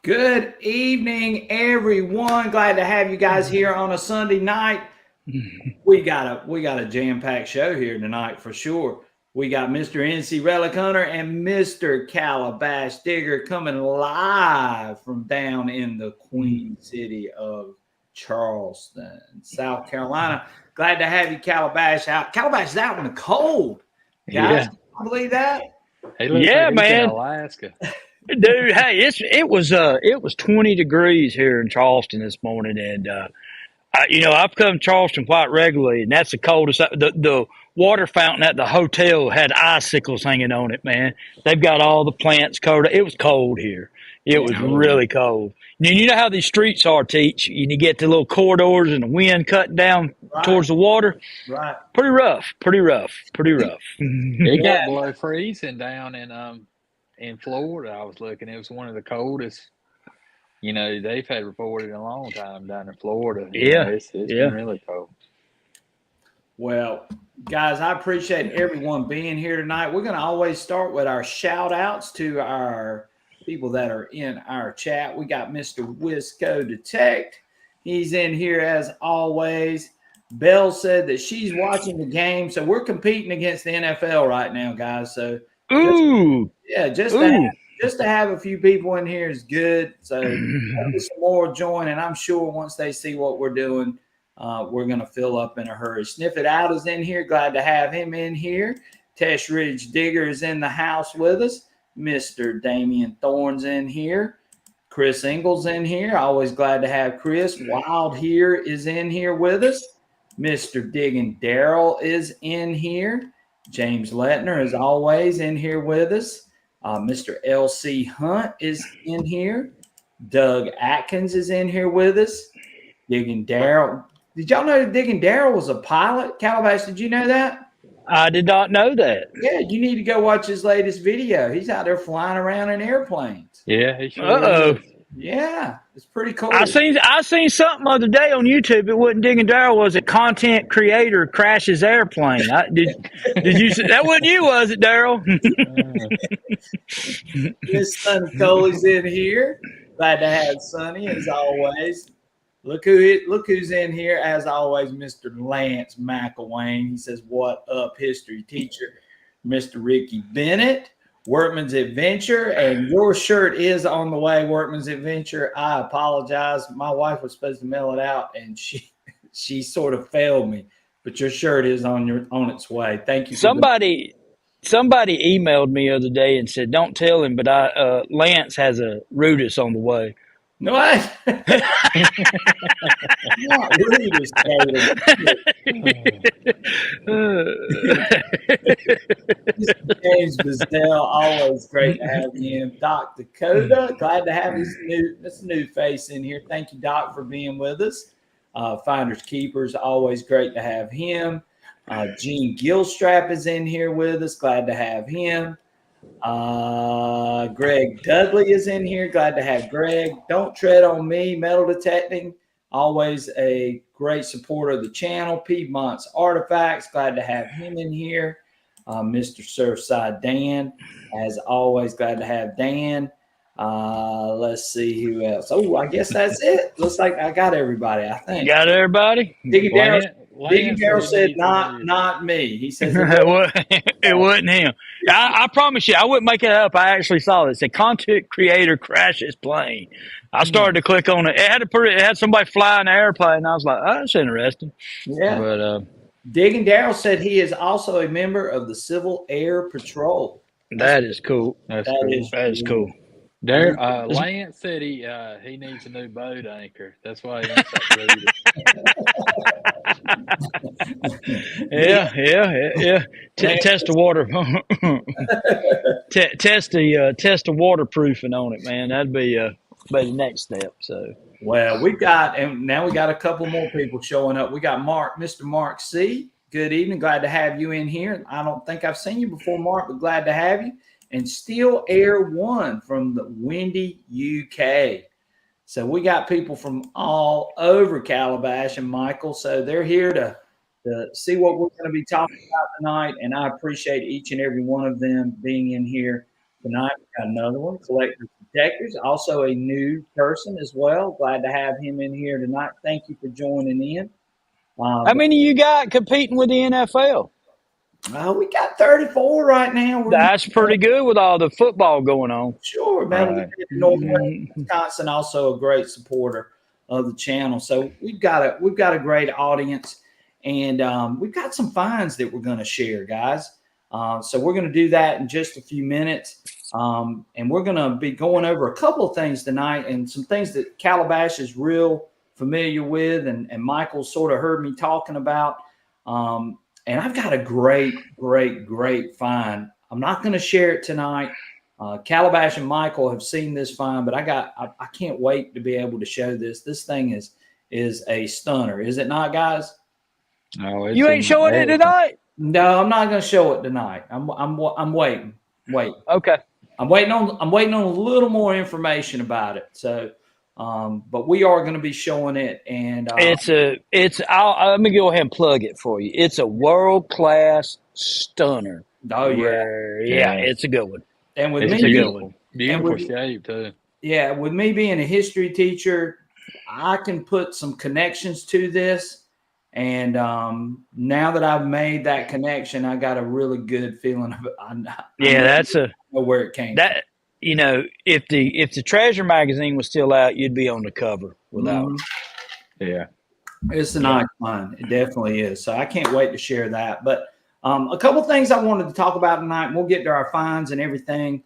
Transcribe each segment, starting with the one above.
Good evening, everyone. Glad to have you guys here on a Sunday night. We got a jam-packed show here tonight for sure. We got Mr. NC Relic Hunter and Mr. Calabash Digger coming live from down in the Queen City of Charleston, South Carolina. Glad to have you, Calabash, out. Calabash is out in the cold, guys. Yeah. Can you believe that? He looks Yeah, like he's in man. Alaska. Dude, hey, it was 20 degrees here in Charleston this morning, and I've come to Charleston quite regularly, and that's the coldest. The water fountain at the hotel had icicles hanging on it, man. They've got all the plants covered. It was cold here. It was Yeah. really cold. And you know how these streets are, Teach? You get the little corridors and the wind cutting down Right. towards the water. Right. Pretty rough. It Yeah. got below freezing down in Florida. I was looking. It was one of the coldest. They've had reported in a long time down in Florida. Yeah, It's yeah. been really cold. Well, guys, I appreciate everyone being here tonight. We're going to always start with our shout outs to our people that are in our chat. We got Mr. Wisco Detect. He's in here as always. Belle said that she's watching the game. So we're competing against the NFL right now, guys. So Ooh. just to have a few people in here is good. So maybe some more join, and I'm sure once they see what we're doing, we're going to fill up in a hurry. Sniff It Out is in here. Glad to have him in here. Tesh Ridge Digger is in the house with us. Mr. Damian Thorne's in here. Chris Ingles in here. Always glad to have Chris. Wild here is in here with us. Mr. Diggin' Daryl is in here. James Letner is always in here with us. Mr. L.C. Hunt is in here. Doug Atkins is in here with us. Diggin' Daryl. Did y'all know that Diggin' Daryl was a pilot? Calabash, did you know that? I did not know that. Yeah, you need to go watch his latest video. He's out there flying around in airplanes. Yeah, he sure Uh-oh. is. Yeah, it's pretty cool. I seen something other day on YouTube. It wasn't Digging Daryl. Was it content creator crashes airplane? Did you? That wasn't you, was it, Daryl? Miss Sonny Coley's in here. Glad to have Sonny as always. Look who's in here as always, Mr. Lance McElwain. He says, "What up, history teacher?" Mr. Ricky Bennett, Workman's Adventure, and your shirt is on the way, Workman's Adventure. I apologize. My wife was supposed to mail it out, and she sort of failed me. But your shirt is on its way. Thank you. Somebody emailed me the other day and said, "Don't tell him, but Lance has a Rudis on the way." No, not Rudis, James Bizdell, always great to have him. Doc Dakota, glad to have this new face in here. Thank you, Doc, for being with us. Finders Keepers, always great to have him. Gene Gilstrap is in here with us. Glad to have him. Greg Dudley is in here. Glad to have Greg. Don't Tread on Me, Metal Detecting. Always a great supporter of the channel. Piedmont's Artifacts. Glad to have him in here. Mr. Surfside Dan. As always, glad to have Dan. Let's see who else. Oh, I guess that's it. Looks like I got everybody, I think. Got everybody? Diggy Darrell said not me. He says it wasn't him. I promise you, I wouldn't make it up. I actually saw it. It said content creator crashes plane. I started to click on it. It had somebody fly in an airplane, and I was like, "Oh, that's interesting." Yeah. But Diggin' Darrell said he is also a member of the Civil Air Patrol. that is cool. That is cool. There, Lance said he needs a new boat anchor. That's why he wants that Yeah. Test the water. Test the waterproofing on it, man. That'd be the next step. So. Well, now we got a couple more people showing up. We got Mr. Mark C. Good evening. Glad to have you in here. I don't think I've seen you before, Mark, but glad to have you. And Steel Air One from the windy UK. So we got people from all over Calabash and Michael. So they're here to see what we're going to be talking about tonight. And I appreciate each and every one of them being in here Tonight we got another one, Collectors Detectors, also a new person as well. Glad to have him in here tonight. Thank you for joining in. How many you got competing with the NFL? We got 34 right now. That's pretty good with all the football going on. Sure, man. Right. Northwest Wisconsin, also a great supporter of the channel. So we've got a great audience, and we've got some finds that we're going to share, guys. So we're going to do that in just a few minutes, and we're going to be going over a couple of things tonight, and some things that Calabash is real familiar with, and Michael sort of heard me talking about. And I've got a great find. I'm not going to share it tonight. Calabash and Michael have seen this find, but I can't wait to be able to show this. This thing is a stunner, is it not, guys? Oh, You ain't showing it tonight? No, I'm not going to show it tonight. I'm waiting. Okay. I'm waiting on a little more information about it. So, but we are going to be showing it, and let me go ahead and plug it for you. It's a world-class stunner. Oh yeah, yeah, it's a good one. And with it's me, beautiful shape too. Yeah, with me being a history teacher, I can put some connections to this. And now that I've made that connection, I got a really good feeling of it. I know where it came from. If the Treasure magazine was still out, you'd be on the cover without. Yeah, it's a nice find. It definitely is. So I can't wait to share that. But a couple things I wanted to talk about tonight, and we'll get to our finds and everything.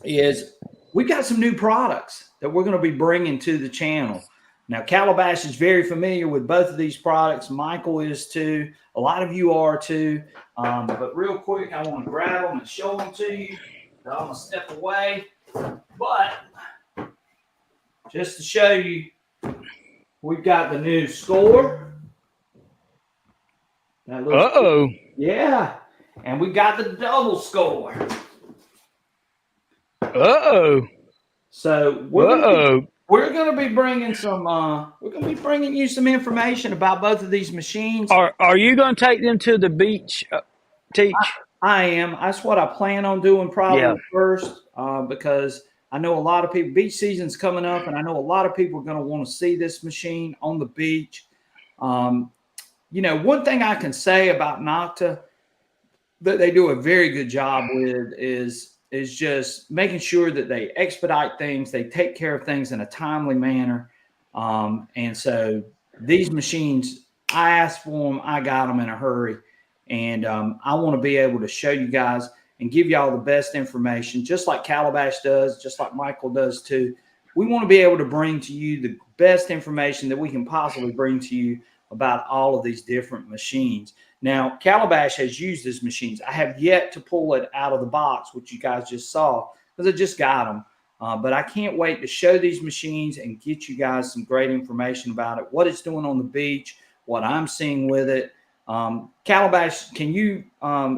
Is we've got some new products that we're going to be bringing to the channel. Now, Calabash is very familiar with both of these products. Michael is too. A lot of you are too. But real quick, I want to grab them and show them to you. I'm going to step away. But just to show you, we've got the new score. Uh-oh. Yeah. And we got the double score. Uh-oh. So we're going to be bringing you some information about both of these machines. Are you going to take them to the beach, teach? I am. That's what I plan on doing probably first, because I know a lot of people, beach season's coming up, and I know a lot of people are going to want to see this machine on the beach. One thing I can say about Nocta that they do a very good job with is just making sure that they expedite things, they take care of things in a timely manner. And so these machines, I asked for them, I got them in a hurry. And I want to be able to show you guys and give y'all the best information, just like Calabash does, just like Michael does too. We want to be able to bring to you the best information that we can possibly bring to you about all of these different machines. Now, Calabash has used these machines. I have yet to pull it out of the box, which you guys just saw, because I just got them. But I can't wait to show these machines and get you guys some great information about it, what it's doing on the beach, what I'm seeing with it. Calabash, can you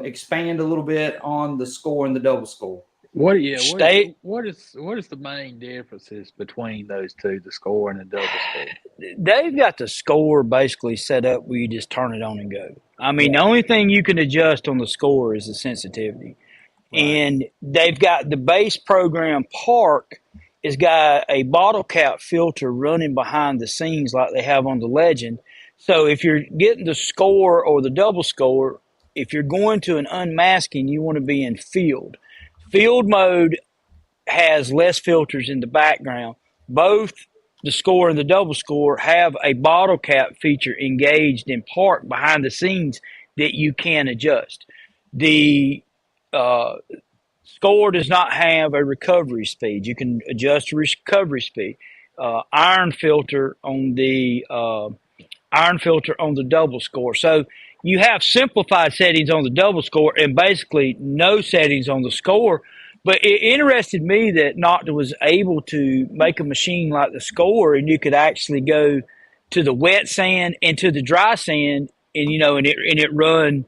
expand a little bit on the score and the double score? What is the main differences between those two, the score and the double score? They've got the score basically set up where you just turn it on and go. I mean, the only thing you can adjust on the score is the sensitivity. Right. And they've got the base program Park has got a bottle cap filter running behind the scenes like they have on the Legend. So if you're getting the score or the double score, if you're going to an unmasking, you want to be in field. Field mode has less filters in the background. Both the score and the double score have a bottle cap feature engaged in Park behind the scenes that you can adjust. The score does not have a recovery speed. You can adjust the recovery speed. Iron filter on the double score. So you have simplified settings on the double score and basically no settings on the score. But it interested me that Nocta was able to make a machine like the score, and you could actually go to the wet sand and to the dry sand, and it run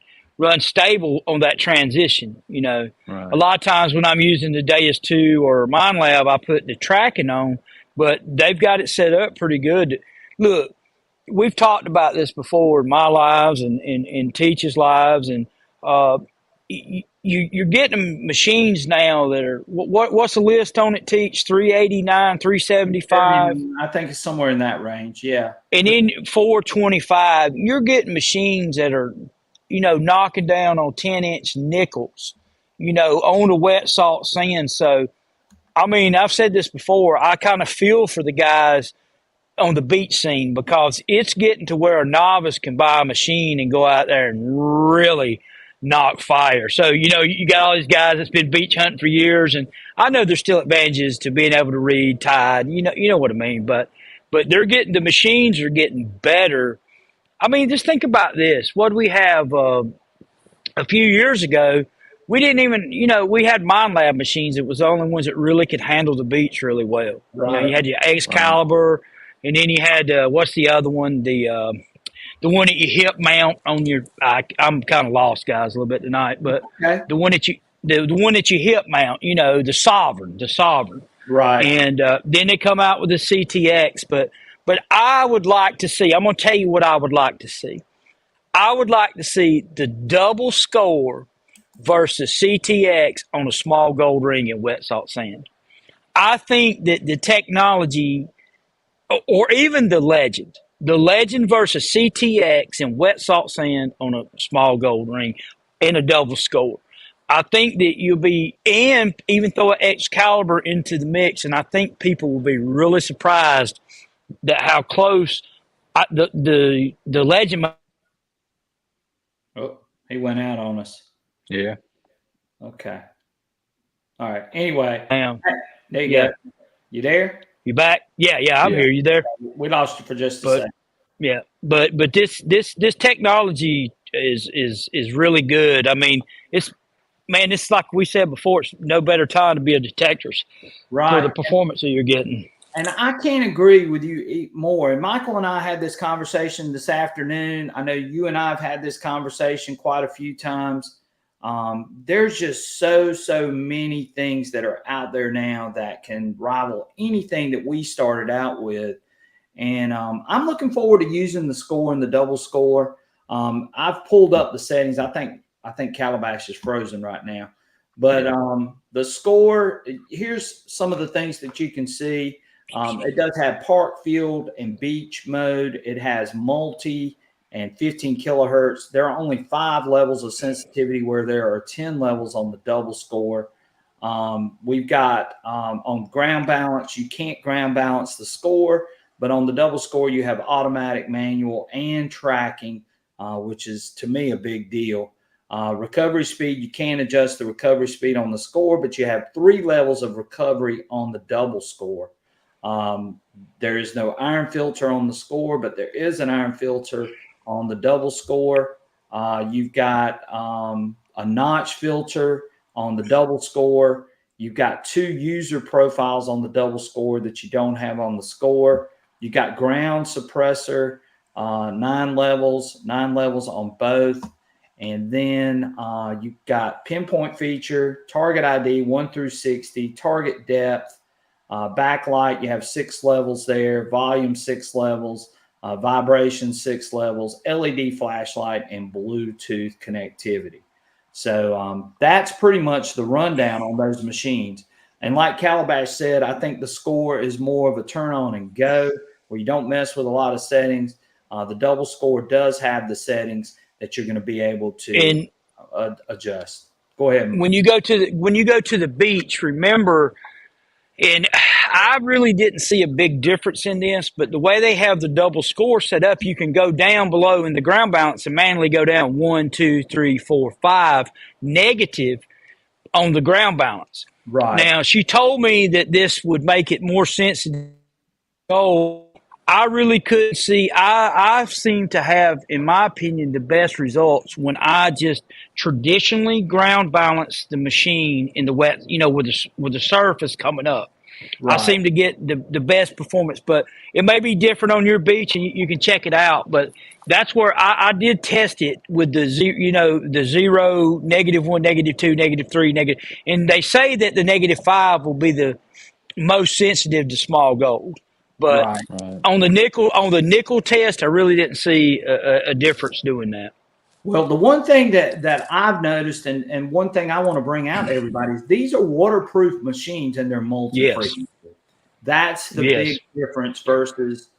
stable on that transition. Right. A lot of times when I'm using the Deus 2 or MindLab, I put the tracking on, but they've got it set up pretty good. Look, we've talked about this before in my lives and Teach's lives, and you're getting machines now that are what's the list on it? Teach 389, 375, I think it's somewhere in that range. Yeah. and then 425. You're getting machines that are, knocking down on 10-inch nickels, on the wet salt sand. So, I mean, I've said this before. I kind of feel for the guys on the beach scene because it's getting to where a novice can buy a machine and go out there and really knock fire. So, you got all these guys that's been beach hunting for years, and I know there's still advantages to being able to read tide. You know what I mean, but the machines are getting better. I mean, just think about this. What we have a few years ago, we didn't even, we had Mind Lab machines. It was the only ones that really could handle the beach really well. Right. You had your Excalibur, and then you had what's the other one? The one that you hip mount on your. I'm kind of lost, guys, a little bit tonight, but Okay. the one that you hip mount, the Sovereign. Right. And then they come out with the CTX, but I would like to see. I'm going to tell you what I would like to see. I would like to see the double score versus CTX on a small gold ring in wet salt sand. I think that the technology, or even the legend versus CTX in wet salt sand on a small gold ring in a double score. I think that you'll be, and even throw an Excalibur into the mix, and I think people will be really surprised that how close the legend. Oh, he went out on us. Yeah. Okay. All right. Anyway, Am. there you go. You there? You back? Yeah, I'm here. You there? We lost you for just a second. Yeah, but this technology is really good. I mean, it's like we said before. It's no better time to be a detectors for the performance that you're getting. And I can't agree with you more. And Michael and I had this conversation this afternoon. I know you and I have had this conversation quite a few times. There's just so many things that are out there now that can rival anything that we started out with. And I'm looking forward to using the score and the double score. I've pulled up the settings. I think Calabash is frozen right now. But the score, here's some of the things that you can see. It does have park, field, and beach mode. It has multi and 15 kilohertz. There are only 5 levels of sensitivity where there are 10 levels on the double score. We've got on ground balance, you can't ground balance the score, but on the double score, you have automatic, manual, and tracking, which is, to me, a big deal. Recovery speed, you can adjust the recovery speed on the score, but you have 3 levels of recovery on the double score. There is no iron filter on the score, but there is an iron filter on the double score. You've got a notch filter on the double score. You've got 2 user profiles on the double score that you don't have on the score. You got ground suppressor, 9 levels on both. And then you've got pinpoint feature, target ID 1 through 60, target depth, backlight, you have 6 levels there, volume 6 levels, vibration 6 levels, LED flashlight, and Bluetooth connectivity. So that's pretty much the rundown on those machines. And like Calabash said, I think the score is more of a turn on and go where you don't mess with a lot of settings. The double score does have the settings that you're going to be able to adjust. Go ahead. When you go to the beach, remember. And I really didn't see a big difference in this, but the way they have the double score set up, you can go down below in the ground balance and manually go down 1, 2, 3, 4, 5 negative on the ground balance. Right. Now, she told me that this would make it more sensitive. Oh, I really couldn't see. I've seemed to have, in my opinion, the best results when I just traditionally ground balance the machine in the wet, with the surface coming up. Right. I seem to get the best performance, but it may be different on your beach, and you can check it out. But that's where I did test it with the 0, -1, -2, -3, negative, and they say that the -5 will be the most sensitive to small gold. But on the nickel test, I really didn't see a difference doing that. Well, the one thing that I've noticed, and one thing I want to bring out to everybody is these are waterproof machines and they're Yes. multi-frequency. That's the Yes. big difference versus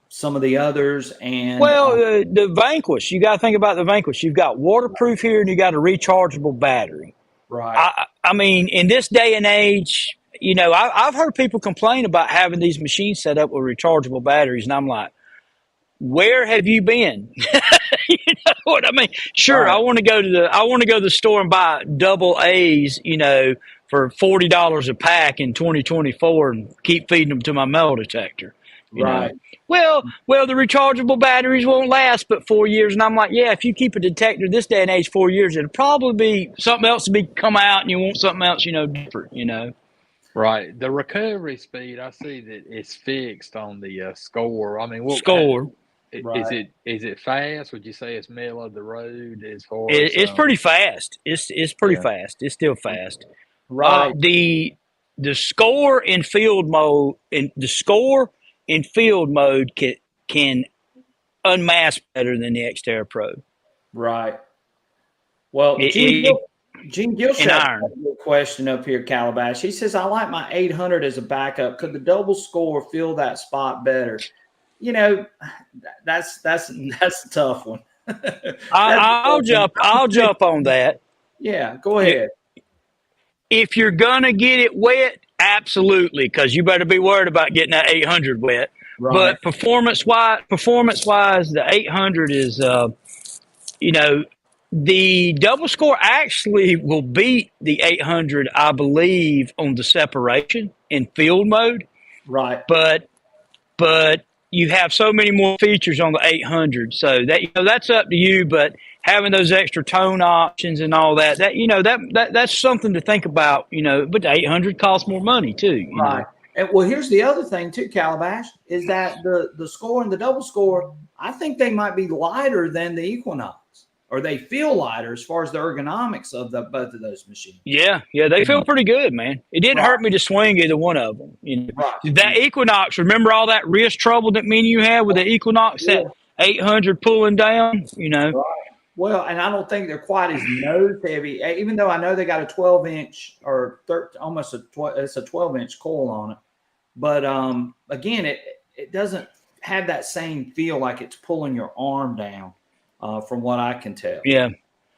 some of the others. And Well, the Vanquish, you got to think about the Vanquish. You've got waterproof here and you got a rechargeable battery. right, I mean, in this day and age, you know, I've heard people complain about having these machines set up with rechargeable batteries, and I'm like, where have you been? You know what I mean? Sure, right, I want to go to the store and buy double A's, you know, for $40 a pack in 2024 and keep feeding them to my metal detector. You know, right. well, the rechargeable batteries won't last but 4 years, and I'm like, yeah, if you keep a detector this day and age 4 years, it'll probably be something else to be come out, and you want something else, you know, different, you know. Right. The recovery speed, I see that it's fixed on the score. I mean, Score. Right. is it fast? Would you say it's middle of the road as far as It's pretty fast. It's pretty yeah. fast. It's still fast. Right. The score in field mode can unmask better than the Xterra Pro. Right. Well, It, it, Gene in Gilstrap has iron. a question up here, Calabash. He says, I like my 800 as a backup. Could the double score fill that spot better? You know, that's a tough one. I'll jump on that. Yeah, go ahead. If you're gonna get it wet, absolutely, because you better be worried about getting that 800 wet. Right. But performance wise, the 800 is, you know, the double score actually will beat the 800, I believe, on the separation in field mode. Right. But you have so many more features on the 800, so that, you know, that's up to you. But having those extra tone options and all that, you know, that's something to think about. You know, but the 800 costs more money too. You Right. know. And well, here's the other thing too, Calabash, is that the score and the double score, I think they might be lighter than the Equinox, or they feel lighter as far as the ergonomics of both of those machines. Yeah, they feel pretty good, man. It didn't hurt me to swing either one of them. You know, Right. that Equinox. Remember all that wrist trouble that me and you had with the Equinox, that 800 pulling down. You know. Right. Well, and I don't think they're quite as nose heavy, even though I know they got a 12-inch or almost it's a 12-inch coil on it. But again, it doesn't have that same feel like it's pulling your arm down, from what I can tell. Yeah.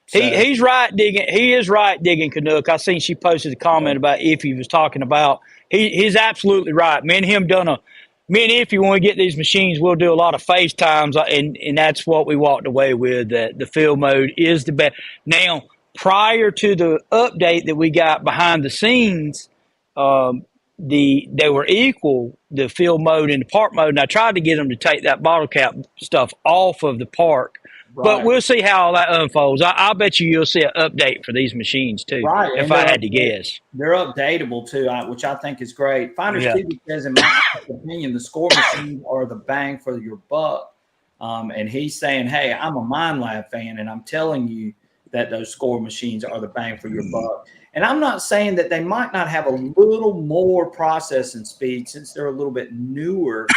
So, He's right digging. He is right digging Canuck. I seen she posted a comment about if he was talking about. He's absolutely right. Me and Iffy, when we get these machines, we'll do a lot of FaceTimes, and that's what we walked away with. That the field mode is the best. Now, prior to the update that we got behind the scenes, they were equal, the field mode and the park mode. And I tried to get them to take that bottle cap stuff off of the park. But we'll see how all that unfolds. I'll bet you'll see an update for these machines too. Right. If I had to guess, they're updatable too, which I think is great. Finder Stevie says, in my opinion, the score machines are the bang for your buck. And he's saying, hey, I'm a Mind Lab fan, and I'm telling you that those score machines are the bang for your buck. And I'm not saying that they might not have a little more processing speed since they're a little bit newer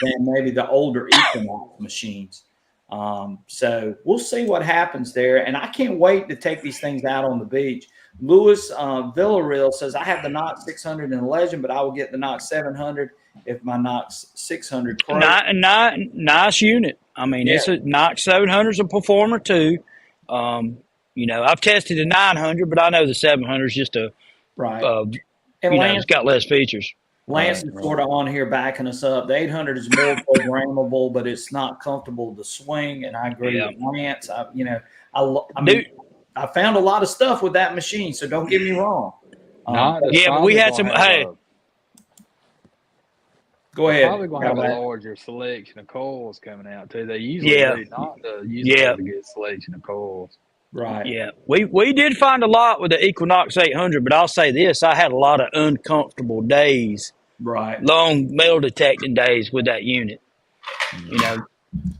than maybe the older Equinox machines. So we'll see what happens there. And I can't wait to take these things out on the beach. Louis Villarreal says, I have the Knox 600 in Legend, but I will get the Knox 700 if my Knox 600 nice unit. I mean, it's a Knox 700 is a performer too. You know, I've tested the 900, but I know the 700 is just and it's got less features. Lance is sort of on here backing us up. The 800 is more programmable, but it's not comfortable to swing. And I agree with Lance. I found a lot of stuff with that machine, so don't get me wrong. But we had some. Go ahead. Probably going to have a larger selection of coils coming out too. They usually do not have a good selection of coils. Right. Yeah. We did find a lot with the Equinox 800, but I'll say this: I had a lot of uncomfortable days. Right. Long metal detecting days with that unit. You know.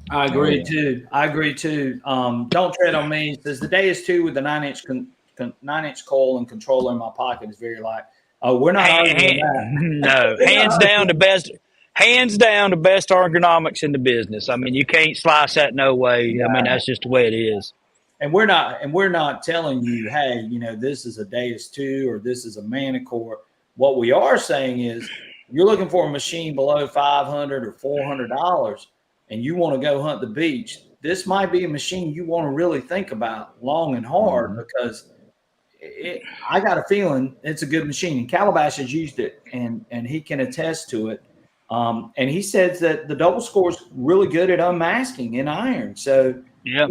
I agree too. Don't tread on me. It says the Deus 2 with the 9-inch coil and controller in my pocket is very light. We're not arguing that. No, hands down the best ergonomics in the business. I mean, you can't slice that no way. I mean, that's just the way it is. And we're not telling you, hey, this is a Deus 2 or this is a Manticore. What we are saying is, you're looking for a machine below $500 or $400, and you want to go hunt the beach. This might be a machine you want to really think about long and hard, because I got a feeling it's a good machine. And Calabash has used it, and he can attest to it. And he says that the double score is really good at unmasking in iron. So yeah.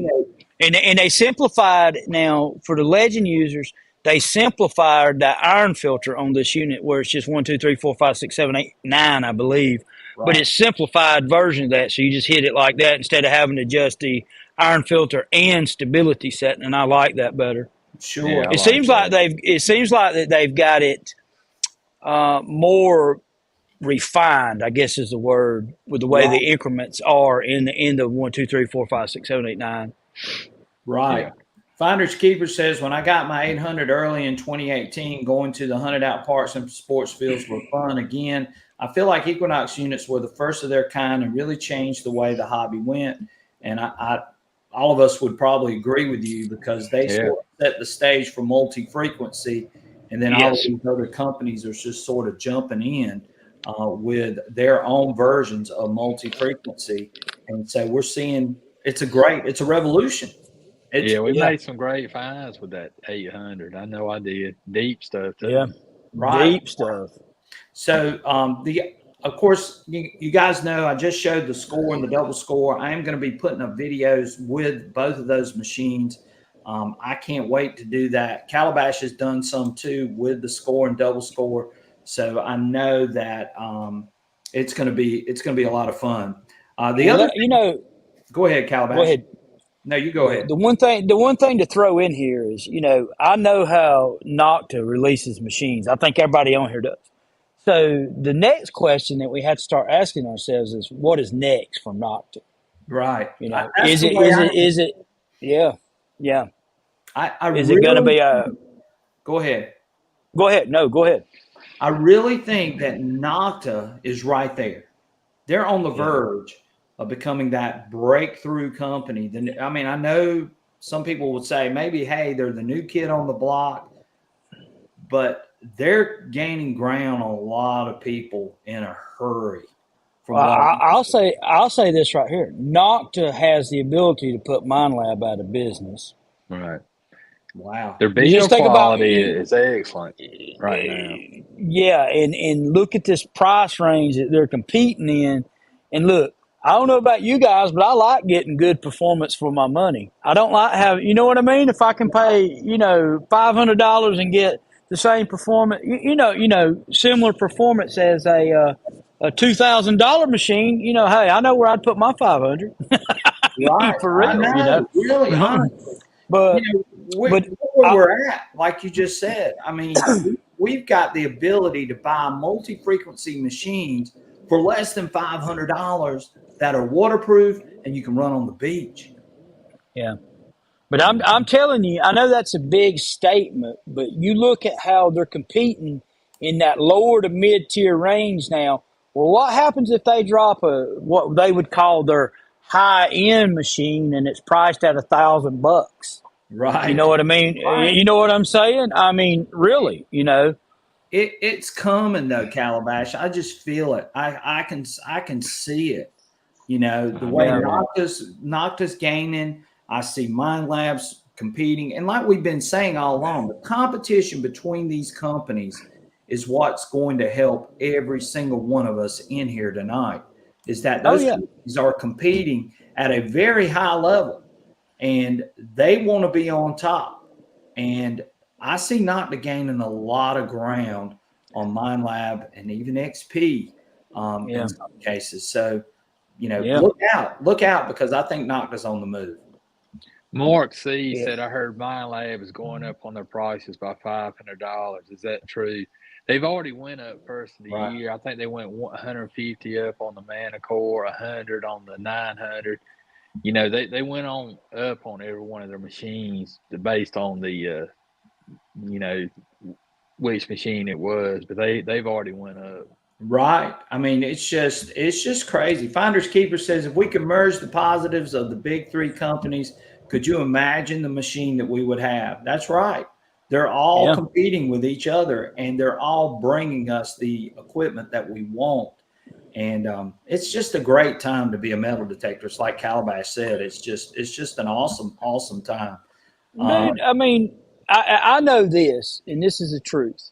And they simplified now for the Legend users. They simplified the iron filter on this unit, where it's just 1, 2, 3, 4, 5, 6, 7, 8, 9, I believe. Right. But it's simplified version of that, so you just hit it like that instead of having to adjust the iron filter and stability setting. And I like that better. Sure. Yeah, it seems like they've got it more refined, I guess is the word, with the way the increments are in the 1, 2, 3, 4, 5, 6, 7, 8, 9. Right. Yeah. Finders Keeper says, when I got my 800 early in 2018, going to the hunted out parks and sports fields were fun again. I feel like Equinox units were the first of their kind and really changed the way the hobby went. And all of us would probably agree with you, because they sort of set the stage for multi-frequency. And then all of these other companies are just sort of jumping in with their own versions of multi-frequency. And so we're seeing it's a revolution. We made some great finds with that 800. I know I did. Deep stuff too. Yeah, right. Deep stuff. So of course, you guys know I just showed the score and the double score. I am going to be putting up videos with both of those machines. I can't wait to do that. Calabash has done some too with the score and double score. So I know that it's going to be a lot of fun. Go ahead, Calabash. Go ahead. No, you go ahead. The one thing to throw in here is, I know how Nocta releases machines. I think everybody on here does. So the next question that we have to start asking ourselves is, what is next from Nocta? Right. Is it? Yeah. Is it going to be a? Go ahead. Go ahead. No, go ahead. I really think that Nocta is right there. They're on the verge of becoming that breakthrough company. I mean, I know some people would say maybe, hey, they're the new kid on the block, but they're gaining ground on a lot of people in a hurry. I'll say this right here. Nocta has the ability to put MindLab out of business. Right. Wow. Their build quality is excellent right now. Yeah, and look at this price range that they're competing in. And look, I don't know about you guys, but I like getting good performance for my money. I don't like having, you know what I mean? If I can pay, $500 and get the same performance, similar performance as a $2,000 machine, hey, I know where I'd put my 500. Right. For real, really, honestly. But where we're at, like you just said, I mean, we've got the ability to buy multi-frequency machines for less than $500 that are waterproof and you can run on the beach. Yeah. But I'm telling you, I know that's a big statement, but you look at how they're competing in that lower to mid-tier range now. Well, what happens if they drop what they would call their high-end machine and it's priced at $1,000? Right. You know what I mean? Right. You know what I'm saying? I mean, really, It's coming though, Calabash. I just feel it. I can see it. The way Nocta's gaining. I see Mind Labs competing, and like we've been saying all along, the competition between these companies is what's going to help every single one of us in here tonight. Is that those companies are competing at a very high level, and they want to be on top. And I see Nocta gaining a lot of ground on Mind Lab and even XP in some cases. So, look out, because I think Nocta's on the move. Mark C said, I heard MindLab is going up on their prices by $500. Is that true? They've already went up first of the year. I think they went 150 up on the Manticore, 100 on the 900. They went on up on every one of their machines based on the, which machine it was, but they've already went up. Right. I mean, it's just crazy. Finders Keeper says, if we can merge the positives of the big three companies, Could you imagine the machine that we would have? That's right. They're all competing with each other, and they're all bringing us the equipment that we want. And it's just a great time to be a metal detector. It's like Calabash said. It's just an awesome time. Dude, I mean, I know this, and this is the truth.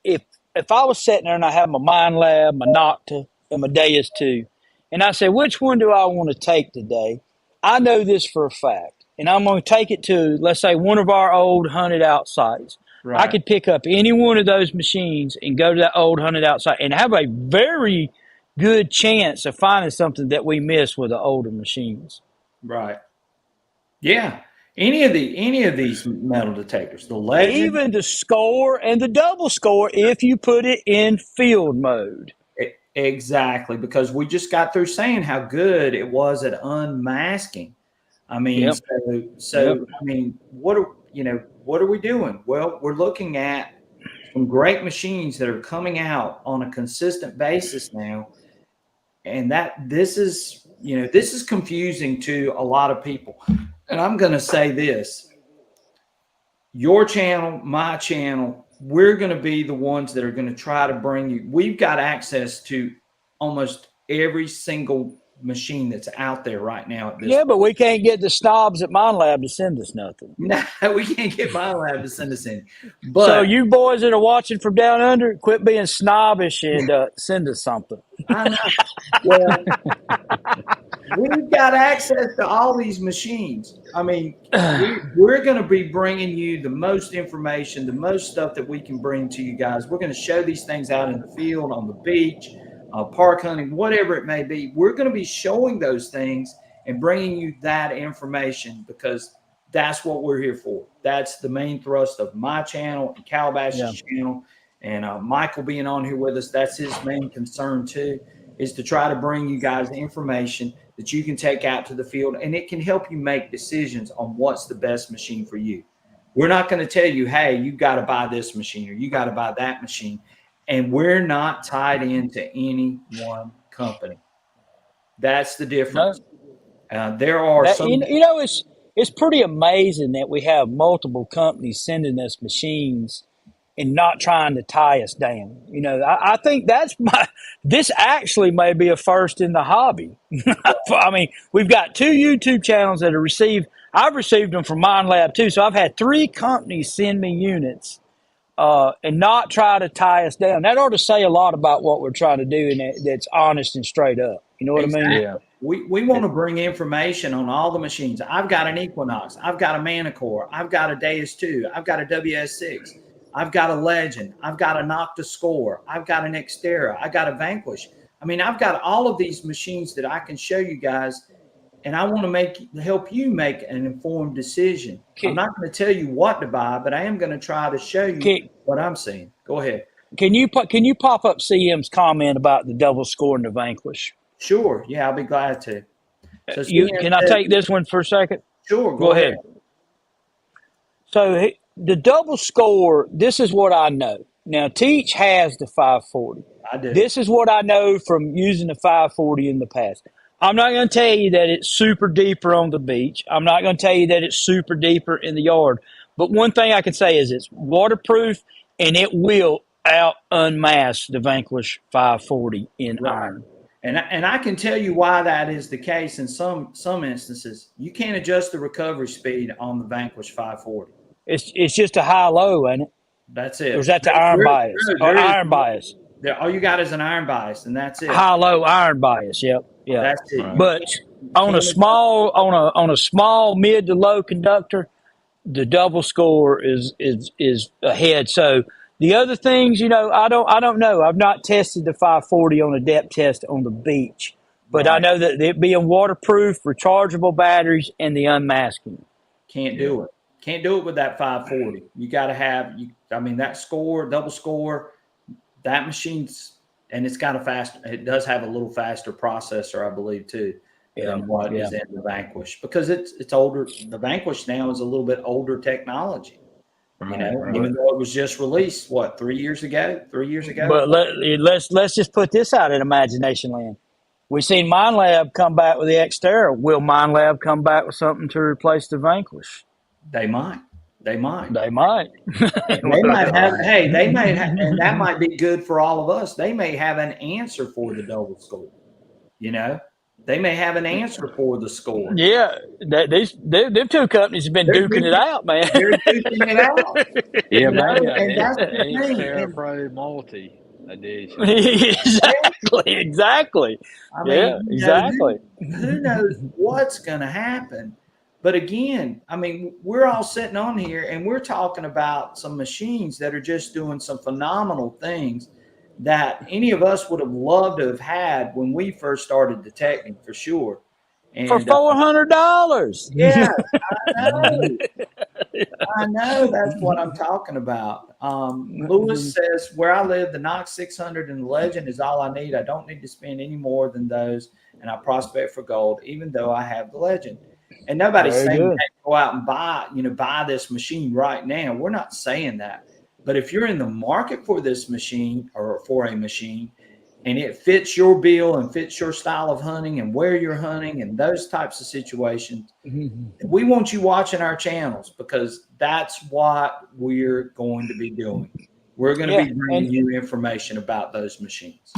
If I was sitting there and I have my Mind Lab, my Nocta, and my Deus 2, and I said, which one do I want to take today? I know this for a fact. And I'm going to take it to, let's say, one of our old hunted out sites. Right. I could pick up any one of those machines and go to that old hunted out site and have a very good chance of finding something that we missed with the older machines. Right. Yeah. Any of these metal detectors, the Legend, even the score and the double score, if you put it in field mode. Exactly, because we just got through saying how good it was at unmasking. I mean, so I mean, what are we doing? Well, we're looking at some great machines that are coming out on a consistent basis now, and this is confusing to a lot of people. And I'm going to say this: your channel, my channel, we're going to be the ones that are going to try to bring you. We've got access to almost every single machine that's out there right now. But we can't get the snobs at Mind Lab to send us nothing. No, we can't get Mind Lab to send us any. But so you boys that are watching from down under, quit being snobbish and send us something. I know. Well, we've got access to all these machines. I mean, we're going to be bringing you the most information, the most stuff that we can bring to you guys. We're going to show these things out in the field, on the beach, park hunting, whatever it may be. We're going to be showing those things and bringing you that information because that's what we're here for. That's the main thrust of my channel and Calabash's channel. And Michael being on here with us, that's his main concern too, is to try to bring you guys information that you can take out to the field, and it can help you make decisions on what's the best machine for you. We're not going to tell you, hey, you got to buy this machine or you got to buy that machine. And we're not tied into any one company. That's the difference. There are some. It's pretty amazing that we have multiple companies sending us machines and not trying to tie us down. I think this actually may be a first in the hobby. I mean, we've got 2 YouTube channels that I've received them from Mind Lab too. So I've had 3 companies send me units and not try to tie us down. That ought to say a lot about what we're trying to do, and that's honest and straight up. You know what I mean? Yeah. We want to bring information on all the machines. I've got an Equinox. I've got a Manticore. I've got a Deus 2. I've got a WS6. I've got a Legend. I've got a Nocta Score. I've got an Xterra. I got a Vanquish. I mean, I've got all of these machines that I can show you guys, and I want to help you make an informed decision. I'm not going to tell you what to buy, but I am going to try to show you what I'm seeing. Go ahead. Can you pop up CM's comment about the double score and the Vanquish? Sure. Yeah, I'll be glad to. So can I take this one for a second? Sure. Go ahead. So the double score, this is what I know. Now, Teach has the 540. I do. This is what I know from using the 540 in the past. I'm not going to tell you that it's super deeper on the beach. I'm not going to tell you that it's super deeper in the yard. But one thing I can say is it's waterproof, and it will unmask the Vanquish 540 in iron. And I can tell you why that is the case in some instances. You can't adjust the recovery speed on the Vanquish 540. It's just a high-low, ain't it? That's it. Or is that the iron bias? Iron bias. All you got is an iron bias, and that's it. High-low iron bias. Yep. Yeah. That's it. Right. But on a small mid to low conductor, the double score is ahead. So the other things, I don't know. I've not tested the 540 on a depth test on the beach, but I know that it being waterproof, rechargeable batteries, and the unmasking. Can't do it. Can't do it with that 540. You got to have. That score, double score, that machine's, and it's got it does have a little faster processor, I believe, too, than what is in the Vanquish, because it's older. The Vanquish now is a little bit older technology. Even though it was just released, 3 years ago? 3 years ago? But let's just put this out in imagination land. We seen Mind Lab come back with the Xterra. Will Mind Lab come back with something to replace the Vanquish? They might. They might. They might. They might have. Hey, they may have, and that might be good for all of us. They may have an answer for the double score. You know, they may have an answer for the score. Yeah, them two companies have been They're duking it duking, out, man. they're duking it out. Yeah, You know, maybe an and that's the thing. Xterra And Pro Multi edition. exactly. I Yeah, mean, exactly. who knows what's going to happen? But again, I mean, we're all sitting on here and we're talking about some machines that are just doing some phenomenal things that any of us would have loved to have had when we first started detecting, for sure. For And $400. yeah, I know that's what I'm talking about. Lewis says, where I live, the Knox 600 and the Legend is all I need. I don't need to spend any more than those, and I prospect for gold, even though I have the Legend. And nobody's Very saying good. hey, go out and buy this machine right now. We're not saying that. But if you're in the market for this machine or for a machine, and it fits your bill and fits your style of hunting and where you're hunting and those types of situations, we want you watching our channels because that's what we're going to be doing. We're going to Yeah, be bringing you information about those machines.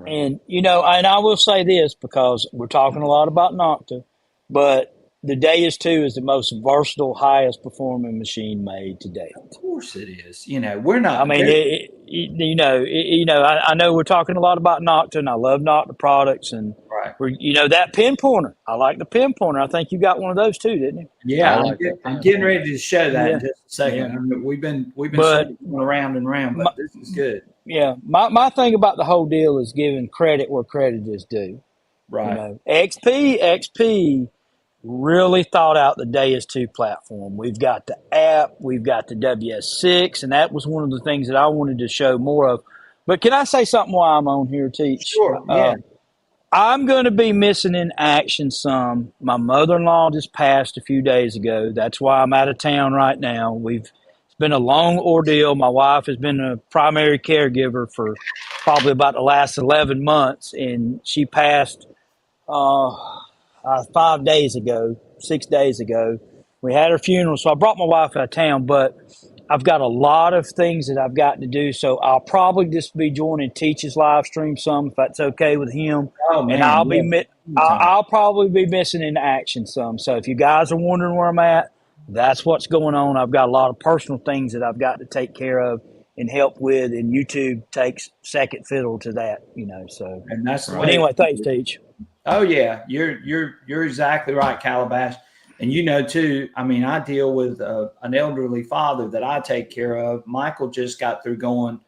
and and I will say this because we're talking a lot about Nocta, but the Deus 2 is the most versatile, highest performing machine made to date. Of course it is. We're I not mean, there. I know we're talking a lot about Nocta, and I love Nocta products, and Right. that pinpointer. I like the pinpointer. I think you got one of those too, didn't you? Yeah, I like I'm getting ready to show that in Yeah, just a second. yeah. I mean, we've been But going around and around, my, but this is good. my thing about the whole deal is giving credit where credit is due. Right. XP really thought out the Deus 2 platform. We've got the app, we've got the WS6, and that was one of the things that I wanted to show more of. But can I say something while I'm on here, Teach? Sure. Yeah. I'm going to be missing in action some. My mother-in-law just passed a few days ago. That's why I'm out of town right now. It's been a long ordeal. My wife has been a primary caregiver for probably about the last 11 months, and she passed 5 days ago, 6 days ago. We had her funeral, so I brought my wife out of town, but I've got a lot of things that I've got to do, so I'll probably just be joining Teach's live stream some if that's okay with him. Oh And man. Yeah. I'll probably be missing in action some. So if you guys are wondering where I'm at, that's what's going on. I've got a lot of personal things that I've got to take care of and help with, and YouTube takes second fiddle to that, So, And that's the but way. anyway, thanks, Teach. Oh yeah, you're exactly right, Calabash. And too. I mean, I deal with an elderly father that I take care of. Michael just got through going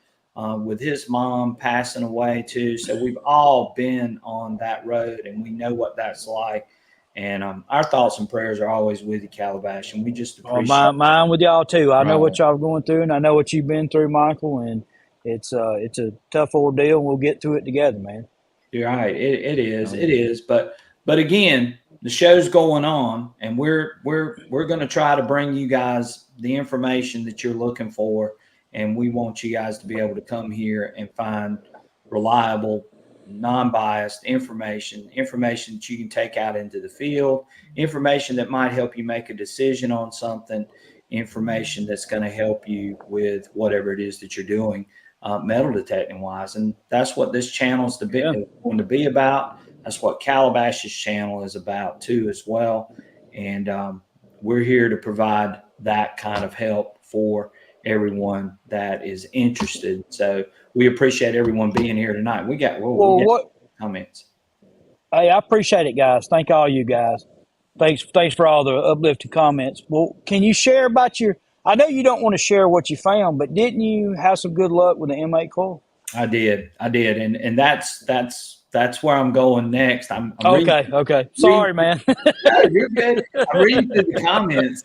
with his mom passing away too. So we've all been on that road, and we know what that's like. And our thoughts and prayers are always with you, Calabash, and we just appreciate. Mine with y'all too. I know Right. what y'all are going through, and I know what you've been through, Michael. And it's a tough ordeal. And we'll get through it together, man. You're right. It is. But again, the show's going on, and we're going to try to bring you guys the information that you're looking for, and we want you guys to be able to come here and find reliable, non-biased information that you can take out into the field, information that might help you make a decision on something, information that's going to help you with whatever it is that you're doing. Metal detecting wise, and that's what this channel is going to be about. That's what Calabash's channel is about too, as well. And we're here to provide that kind of help for everyone that is interested. So we appreciate everyone being here tonight. We got comments. Hey, I appreciate it, guys. Thank all you guys. Thanks for all the uplifting comments. Well, can you share about your? I know you don't want to share what you found, but didn't you have some good luck with the M8 coil? I did, and that's where I'm going next. I'm okay. Sorry, man. No, you're good. I'm reading through the comments.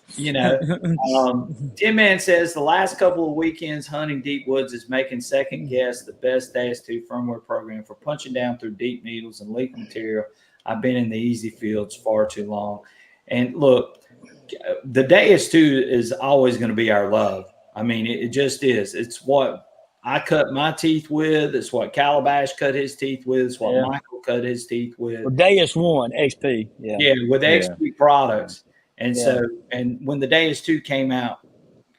Tim Man says the last couple of weekends hunting deep woods is making second guess the best Deus 2 firmware program for punching down through deep needles and leak material. I've been in the easy fields far too long. And look, the Deus 2 is always going to be our love. I mean, it just is. It's what I cut my teeth with. It's what Calabash cut his teeth with. It's what Yeah. Michael cut his teeth with. Well, Deus 1 XP. Yeah. Yeah, with XP products. And Yeah. so, and when the Deus 2 came out,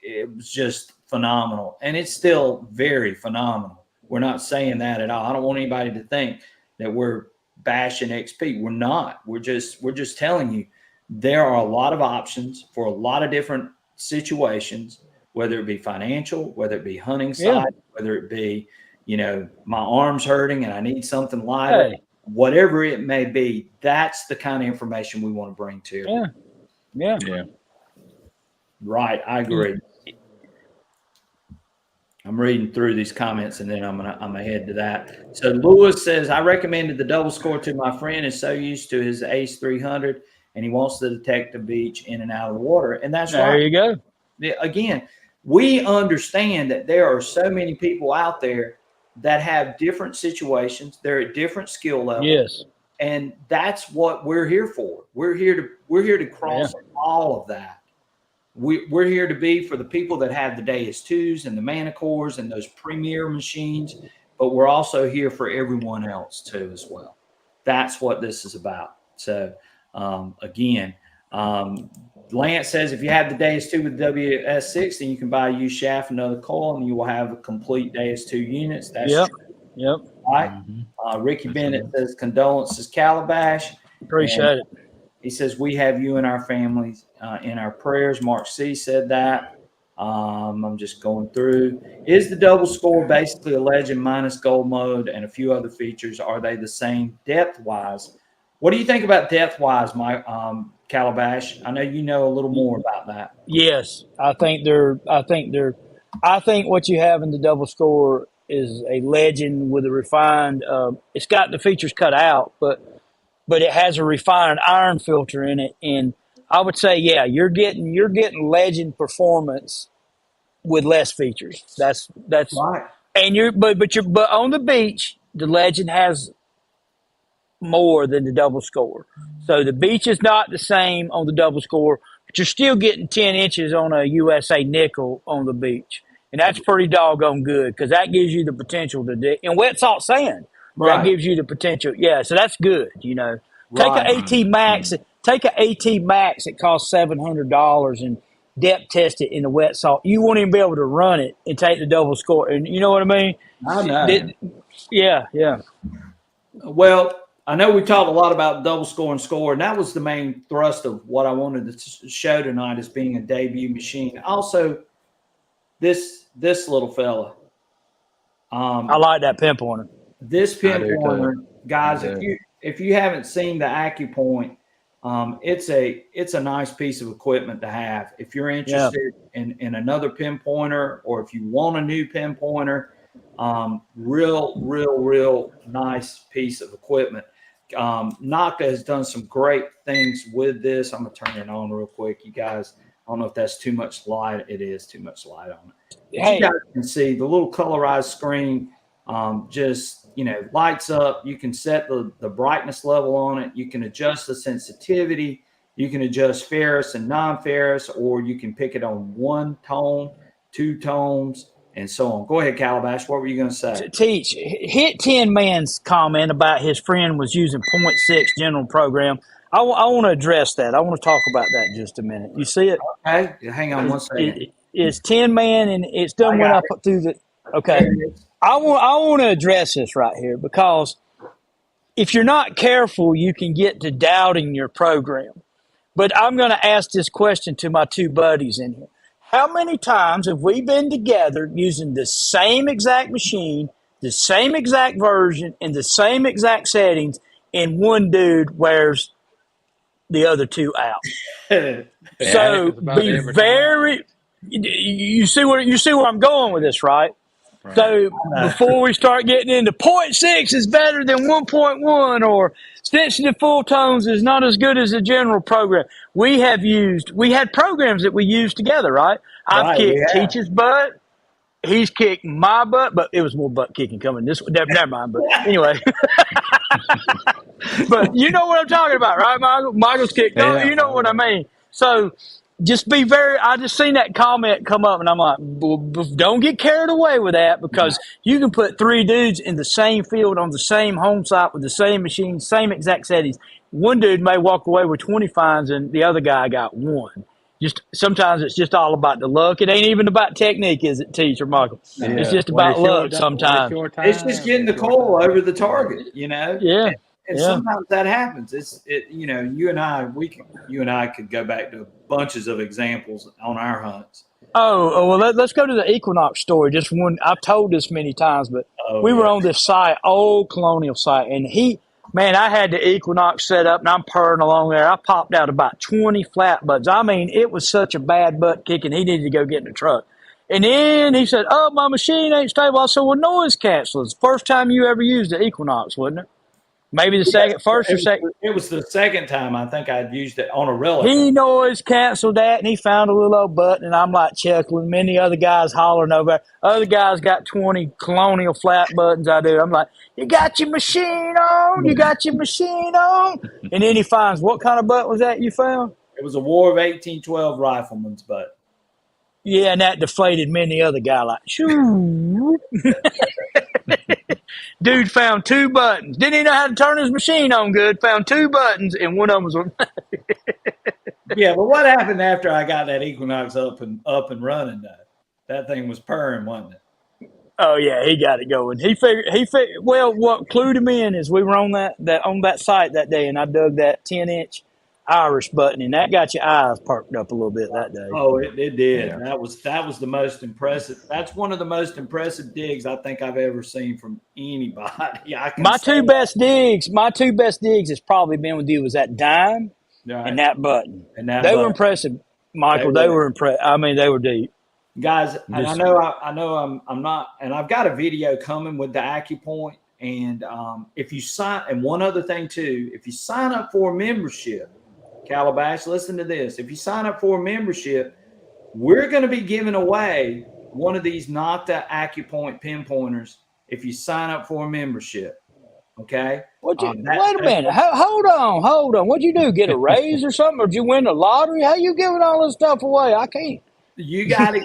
it was just phenomenal. And it's still very phenomenal. We're not saying that at all. I don't want anybody to think that we're bashing XP. We're not. We're just telling you there are a lot of options for a lot of different situations, whether it be financial, whether it be hunting side, whether it be, you know, my arm's hurting and I need something lighter, whatever it may be. That's the kind of information we want to bring to you. Yeah. Right. I agree. I'm reading through these comments and then I'm gonna head to that. So Lewis says, I recommended the double score to my friend, is so used to his Ace 300 and he wants to detect the beach in and out of the water. And that's right. There you go. Again, we understand that there are so many people out there that have different situations. They're at different skill levels. Yes. And that's what we're here for. We're here to cross all of that. We're here to be for the people that have the Deus 2s and the Manticores and those premier machines, but we're also here for everyone else too as well. That's what this is about. So again, Lance says if you have the Deus 2 with WS6, then you can buy a used shaft, another coil, and you will have a complete Deus 2 units. That's true. Yep. Right. Ricky Bennett says condolences, Calabash. Appreciate it. He says we have you and our families in our prayers. Mark C said that. I'm just going through. Is the double score basically a legend minus gold mode and a few other features? Are they the same depth wise? What do you think about depth wise, Mike Calabash? I know you know a little more about that. Yes, I think what you have in the double score is a legend with a refined. It's got the features cut out, but it has a refined iron filter in it, and I would say, you're getting legend performance with less features. That's right. And but on the beach, the legend has more than the double score. So the beach is not the same on the double score, but you're still getting 10 inches on a USA nickel on the beach. And that's pretty doggone good because that gives you the potential to dig in wet salt sand. Right. That gives you the potential. Yeah, so that's good, you know. Take an AT Max. Take an AT Max. It costs $700 and depth test it in the wet salt. You won't even be able to run it and take the double score. And you know what I mean? I know. Yeah. Well, I know we talked a lot about double score and score, and that was the main thrust of what I wanted to show tonight as being a debut machine. Also, this little fella. I like that pinpointer. This pinpointer, guys, if you haven't seen the AccuPoint, it's a nice piece of equipment to have. If you're interested in another pinpointer, or if you want a new pinpointer, real nice piece of equipment. Naka has done some great things with this. I'm gonna turn it on real quick, you guys. I don't know if that's too much light. It is too much light on it. You guys can see the little colorized screen. Just, you know, lights up. You can set the brightness level on it. You can adjust the sensitivity. You can adjust ferrous and non-ferrous, or you can pick it on one tone, two tones, and so on. Go ahead, Calabash. What were you going to say? Teach. Hit 10 Man's comment about his friend was using 0.6 general program. I want to address that. I want to talk about that in just a minute. You see it? Okay. Hang on one second. It's 10 Man, and it's done went up through the. Okay. I want to address this right here because if you're not careful, you can get to doubting your program. But I'm going to ask this question to my two buddies in here. How many times have we been together using the same exact machine, the same exact version, and the same exact settings, and one dude wears the other two out? So be very. You see where I'm going with this, right? So before we start getting into 0.6 is better than 1.1, or sensitive full tones is not as good as a general program. We had programs that we used together, right? I've kicked Teach's butt. He's kicked my butt, but it was more butt kicking coming this way. Never mind. But anyway. But you know what I'm talking about, right, Michael? Michael's kicked. You know what I mean. So just be very. I just seen that comment come up, and I'm like, don't get carried away with that, because you can put 3 dudes in the same field on the same home site with the same machine, same exact settings. One dude may walk away with 20 finds, and the other guy got 1. Just sometimes it's just all about the luck. It ain't even about technique, is it, Teacher Michael? No. It's Yeah. just about luck sometimes. It's just getting the coal over the target, you know. Yeah, And yeah. sometimes that happens. You know, you and I could go back to bunches of examples on our hunts. Well, let's go to the equinox story. Just one. I've told this many times, but we were on this site, old colonial site, and man, I had the equinox set up, and I'm purring along there. I popped out about 20 flat butts. I mean, it was such a bad butt kicking. He needed to go get in the truck. And then he said, "Oh, my machine ain't stable." I said, "Well, noise cancelers. First time you ever used the equinox, wasn't it? Maybe the first or second." It was the second time I think I'd used it on a relic. He noise canceled that, and he found a little old button, and I'm like chuckling. Many other guys hollering over. Other guys got 20 colonial flat buttons. I do. I'm like, "You got your machine on? You got your machine on?" And then he finds, what kind of butt was that you found? It was a War of 1812 rifleman's butt. Yeah, and that deflated many other guy. Like, shoo. Dude found 2 buttons. Didn't even know how to turn his machine on good. Found 2 buttons, and one of them was Yeah, but what happened after I got that Equinox up and running? That thing was purring, wasn't it? Oh yeah, he got it going. He figured. Well, what clued him in is we were on that site that day, and I dug that 10-inch Irish button, and that got your eyes perked up a little bit that day. Oh, it did. Yeah. That was the most impressive. That's one of the most impressive digs I think I've ever seen from anybody. My two best digs has probably been with you was that dime and that button. They were impressive, Michael. They were impressive. I mean, they were deep. Guys, and I know I'm not, and I've got a video coming with the AccuPoint. And if you sign, and one other thing too, if you sign up for a membership, Calabash, listen to this. If you sign up for a membership, we're going to be giving away one of these Nocta AccuPoint pinpointers if you sign up for a membership. Okay. Wait a minute. Hold on. What'd you do? Get a raise or something? Or did you win the lottery? How you giving all this stuff away? I can't. You gotta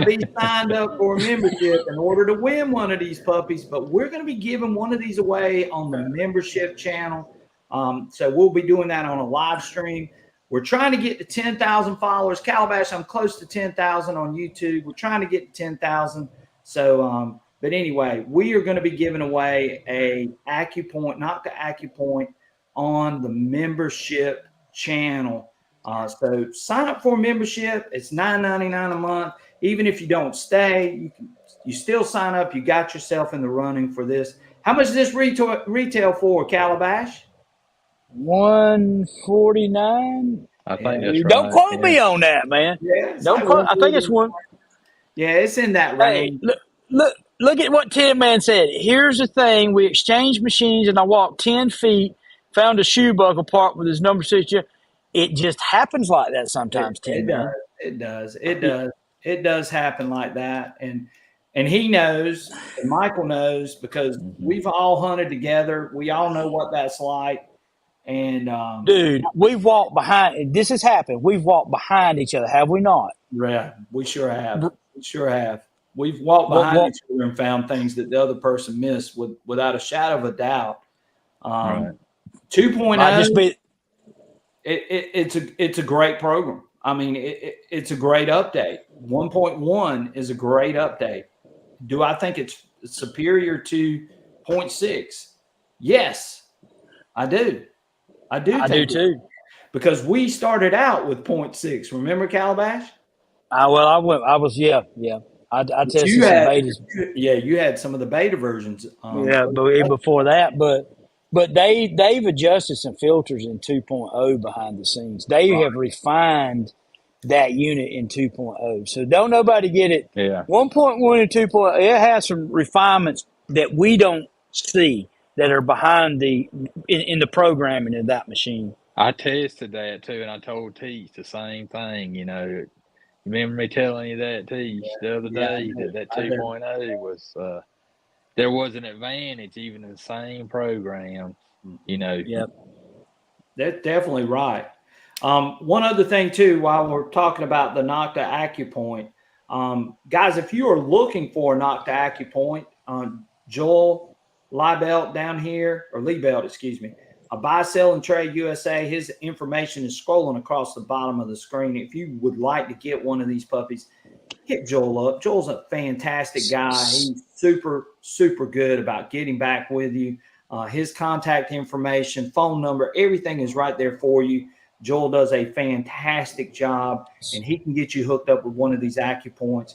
be signed up for a membership in order to win one of these puppies. But we're going to be giving one of these away on the membership channel. So we'll be doing that on a live stream. We're trying to get to 10,000 followers. Calabash, I'm close to 10,000 on YouTube. We're trying to get to 10,000. So, but anyway, we are going to be giving away a AccuPoint, not the AccuPoint, on the membership channel. So sign up for a membership. It's $9.99 a month. Even if you don't stay, you still sign up. You got yourself in the running for this. How much is this retail for, Calabash? $149. I think that's right. Don't quote me on that, man. Yeah, don't quote. I think it's one. Yeah, it's in that range. Hey, look at what Tin Man said. Here's the thing: we exchanged machines, and I walked 10 feet, found a shoe buckle part with his number 6. It just happens like that sometimes, Tin Man. It does happen like that, and he knows, and Michael knows, because we've all hunted together. We all know what that's like. And dude, we've walked behind. This has happened. We've walked behind each other, have we not? Yeah, we sure have. We've walked behind each other and found things that the other person missed without a shadow of a doubt. 2.0. It's a great program. I mean, it's a great update. 1.1 is a great update. Do I think it's superior to 0.6? Yes, I do. I do too. Because we started out with 0.6. Remember, Calabash? I was. I tested some betas. Yeah, you had some of the beta versions. But before that, but they've adjusted some filters in 2.0 behind the scenes. They have refined that unit in 2.0. So don't nobody get it. Yeah. 1.1 and 2.0, it has some refinements that we don't see that are behind in the programming of that machine. I tested that too, and I told Teach the same thing. You know, remember me telling you that, Teach, the other day, that 2.0 was there was an advantage even in the same program. You know. Yep. That's definitely right. One other thing too, while we're talking about the Nocta AcuPoint, guys, if you are looking for a Nocta AcuPoint, Joel Liebelt down here, or Liebelt, excuse me, a Buy, Sell, and Trade USA, his information is scrolling across the bottom of the screen. If you would like to get one of these puppies, hit Joel up. Joel's a fantastic guy. He's super, super good about getting back with you. His contact information, phone number, everything is right there for you. Joel does a fantastic job, and he can get you hooked up with one of these AcuPoints.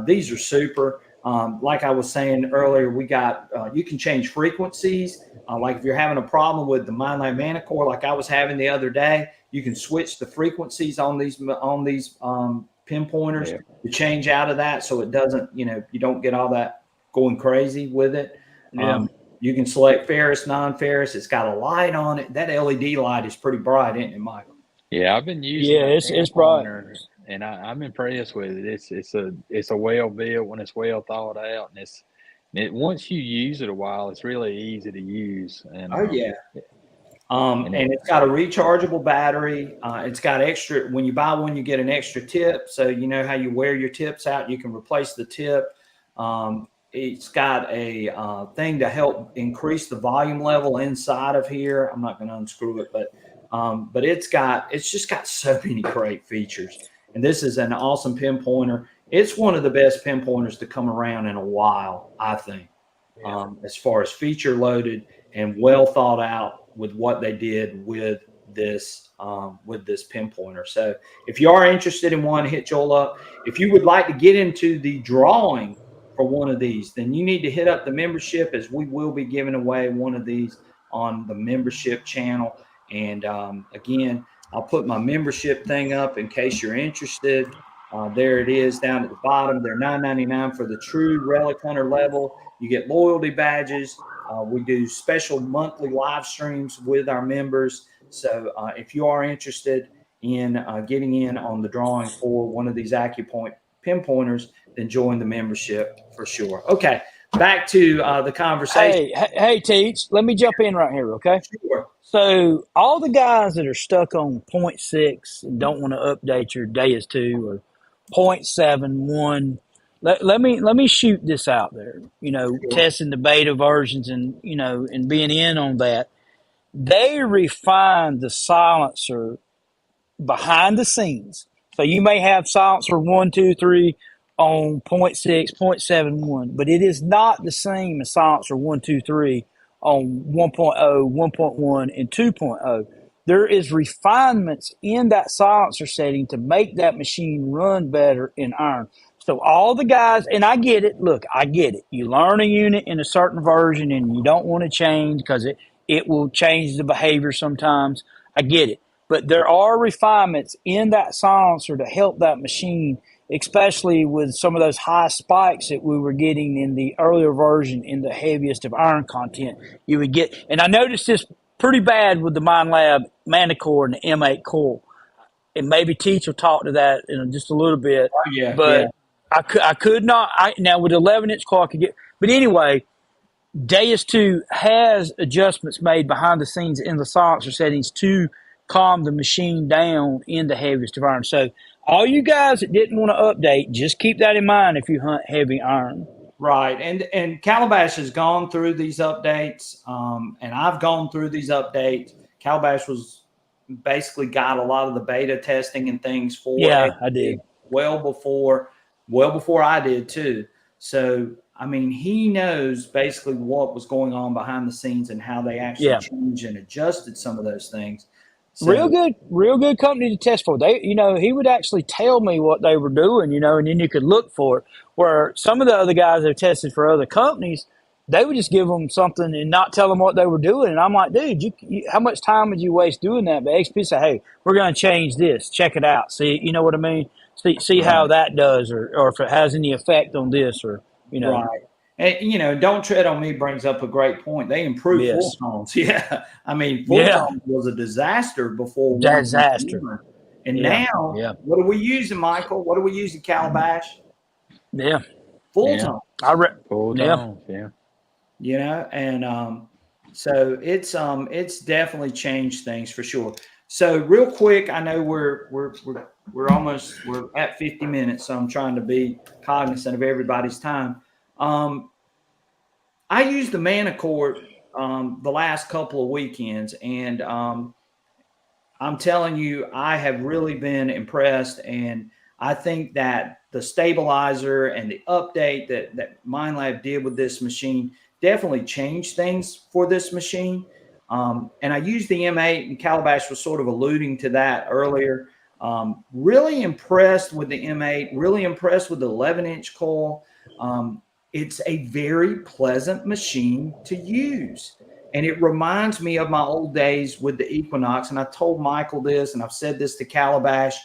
These are super. Like I was saying earlier, we got you can change frequencies. Like if you're having a problem with the MindLab Manticore, like I was having the other day, you can switch the frequencies on these pinpointers to change out of that, so it doesn't, you don't get all that going crazy with it. You can select ferrous, non-ferrous. It's got a light on it. That LED light is pretty bright, isn't it, Michael? Yeah, I've been using it's bright, and I'm impressed with it. It's a well built when it's well thought out, and once you use it a while, it's really easy to use. And yeah. And it's got a rechargeable battery. It's got extra. When you buy one, you get an extra tip. So you know how you wear your tips out, you can replace the tip. It's got a thing to help increase the volume level inside of here. I'm not going to unscrew it, but it's just got so many great features. And this is an awesome pinpointer. It's one of the best pinpointers to come around in a while, I think, as far as feature loaded and well thought out with what they did with this pinpointer. So if you are interested in one, hit Joel up. If you would like to get into the drawing for one of these, then you need to hit up the membership, as we will be giving away one of these on the membership channel. And again, I'll put my membership thing up in case you're interested. There it is down at the bottom. They're $9.99 for the true relic hunter level. You get loyalty badges. We do special monthly live streams with our members. So if you are interested in getting in on the drawing for one of these AcuPoint pinpointers, then join the membership for sure. Okay, back to the conversation. Hey, Teach, let me jump in right here, okay? Sure. So all the guys that are stuck on 0.6 and don't want to update your Deus 2 or 0.71, let me shoot this out there. Sure. Testing the beta versions and and being in on that. They refine the silencer behind the scenes. So you may have silencer 1, 2, 3 on 0.6, 0.71, but it is not the same as silencer 1, 2, 3 on 1.0, 1.1, and 2.0. There is refinements in that silencer setting to make that machine run better in iron. So all the guys, and I get it. Look, I get it. You learn a unit in a certain version and you don't want to change because it will change the behavior sometimes. I get it. But there are refinements in that silencer to help that machine, especially with some of those high spikes that we were getting in the earlier version in the heaviest of iron content you would get. And I noticed this pretty bad with the MindLab Manticore and the M8 coil. And maybe Teach will talk to that in just a little bit. Oh, yeah, but yeah. I could not. Now with 11-inch coil, I could get. But anyway, Deus 2 has adjustments made behind the scenes in the silencer settings to calm the machine down in the heaviest of iron. So all you guys that didn't want to update, just keep that in mind if you hunt heavy iron. Right. And Calabash has gone through these updates, and I've gone through these updates. Calabash was basically got a lot of the beta testing and things for it. I did. Well before I did too. So I mean, he knows basically what was going on behind the scenes and how they actually changed and adjusted some of those things. So, real good company to test for. They, he would actually tell me what they were doing, and then you could look for it. Where some of the other guys that tested for other companies, they would just give them something and not tell them what they were doing. And I'm like, dude, how much time would you waste doing that? But XP said, hey, we're going to change this. Check it out. See, you know what I mean? See how that does, or if it has any effect on this, or Right. And, Don't Tread on Me brings up a great point. They improved full tones. Yeah. I mean, full tones was a disaster before. Disaster. And now, what are we using, Michael? What are we using, Calabash? Yeah. Full tone. Full tones, And so it's definitely changed things for sure. So real quick, I know we're at 50 minutes, so I'm trying to be cognizant of everybody's time. I used the Manticore the last couple of weekends, and I'm telling you, I have really been impressed, and I think that the stabilizer and the update that MindLab did with this machine definitely changed things for this machine. And I used the M8, and Calabash was sort of alluding to that earlier. Really impressed with the M8, really impressed with the 11-inch coil. It's a very pleasant machine to use. And it reminds me of my old days with the Equinox. And I told Michael this, and I've said this to Calabash.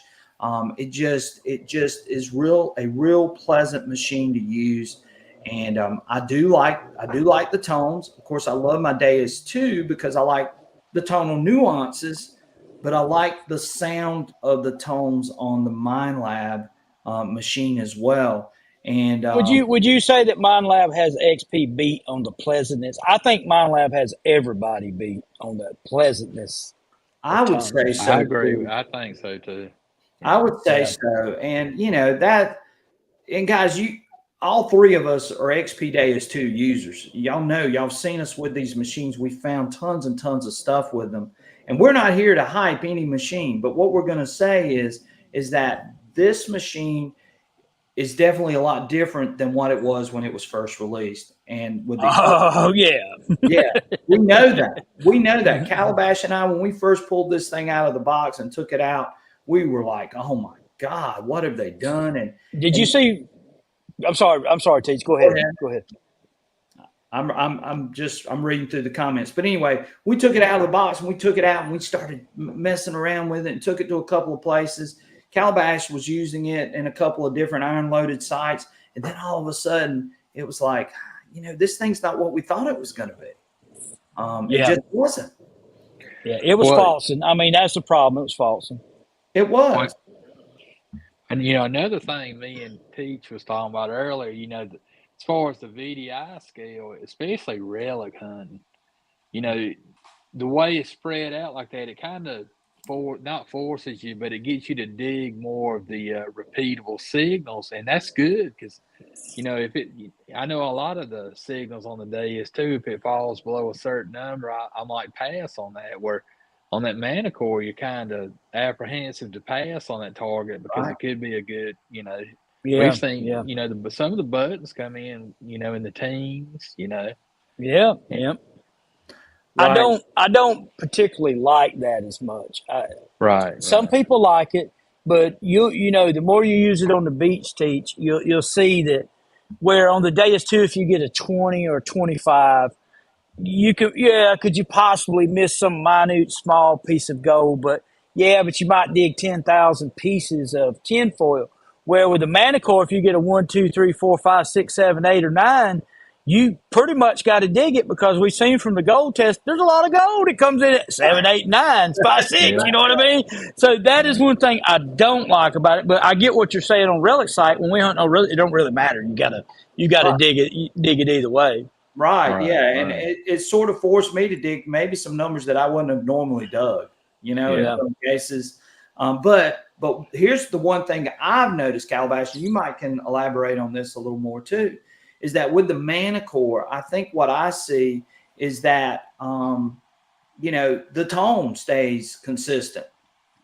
It just is a real pleasant machine to use. And I do like the tones. Of course, I love my Deus too because I like the tonal nuances, but I like the sound of the tones on the MindLab machine as well. And Would you say that MindLab has XP beat on the pleasantness? I think MindLab has everybody beat on the pleasantness. I would say so. I agree. Too. I think so too. I would say so. And and guys, all three of us are XP Deus 2 users. Y'all seen us with these machines. We found tons and tons of stuff with them. And we're not here to hype any machine, but what we're going to say is that this machine is definitely a lot different than what it was when it was first released. And with we know that. Calabash and I, when we first pulled this thing out of the box and took it out, we were like, "Oh my God, what have they done?" And did you see? I'm sorry, Teach. Go ahead. Go ahead. I'm reading through the comments, but anyway, we took it out of the box and we took it out and we started messing around with it and took it to a couple of places. Calabash was using it in a couple of different iron loaded sites. And then all of a sudden it was like, this thing's not what we thought it was going to be. It just wasn't. Yeah, it was falsing. I mean, that's the problem. It was falsing. It was. And, another thing me and Teach was talking about earlier, as far as the VDI scale, especially relic hunting, the way it's spread out like that, it kind of not forces you, but it gets you to dig more of the repeatable signals, and that's good because I know a lot of the signals on the Deus too. If it falls below a certain number, I might pass on that. Where on that Manticore, you're kind of apprehensive to pass on that target because it could be a good, we've seen, some of the buttons come in, in the teens, Yeah. Right. I don't particularly like that as much. Some people like it, but the more you use it on the beach, Teach, you'll see that where on the Deus 2, if you get a 20 or 25, could you possibly miss some minute small piece of gold, but you might dig 10,000 pieces of tinfoil. Where with the Manticore, if you get a 1, 2, 3, 4, 5, 6, 7, 8, or 9, you pretty much got to dig it because we've seen from the gold test, there's a lot of gold. It comes in at 7, 8, 9, 5, 6, you know what I mean? So that is one thing I don't like about it, but I get what you're saying on relic site. When we hunt on relic, it don't really matter. You gotta dig it either way. Right. And it sort of forced me to dig maybe some numbers that I wouldn't have normally dug, in some cases. But here's the one thing I've noticed, Calabash, and you might can elaborate on this a little more too, is that with the Manticore, I think what I see is that, the tone stays consistent.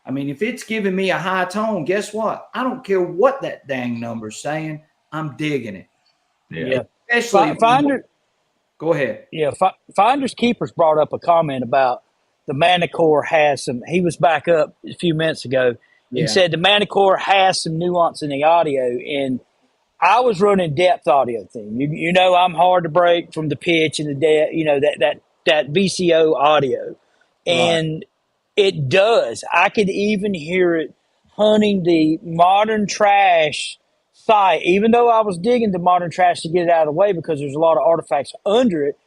I mean, if it's giving me a high tone, guess what? I don't care what that dang number's saying. I'm digging it. Yeah. Especially go ahead. Yeah. Finders Keepers brought up a comment about the Manticore has some, he was back up a few minutes ago and said the Manticore has some nuance in the audio. And I was running depth audio thing. I'm hard to break from the pitch and the depth, that VCO audio. And it does. I could even hear it hunting the modern trash site, even though I was digging the modern trash to get it out of the way because there's a lot of artifacts under it.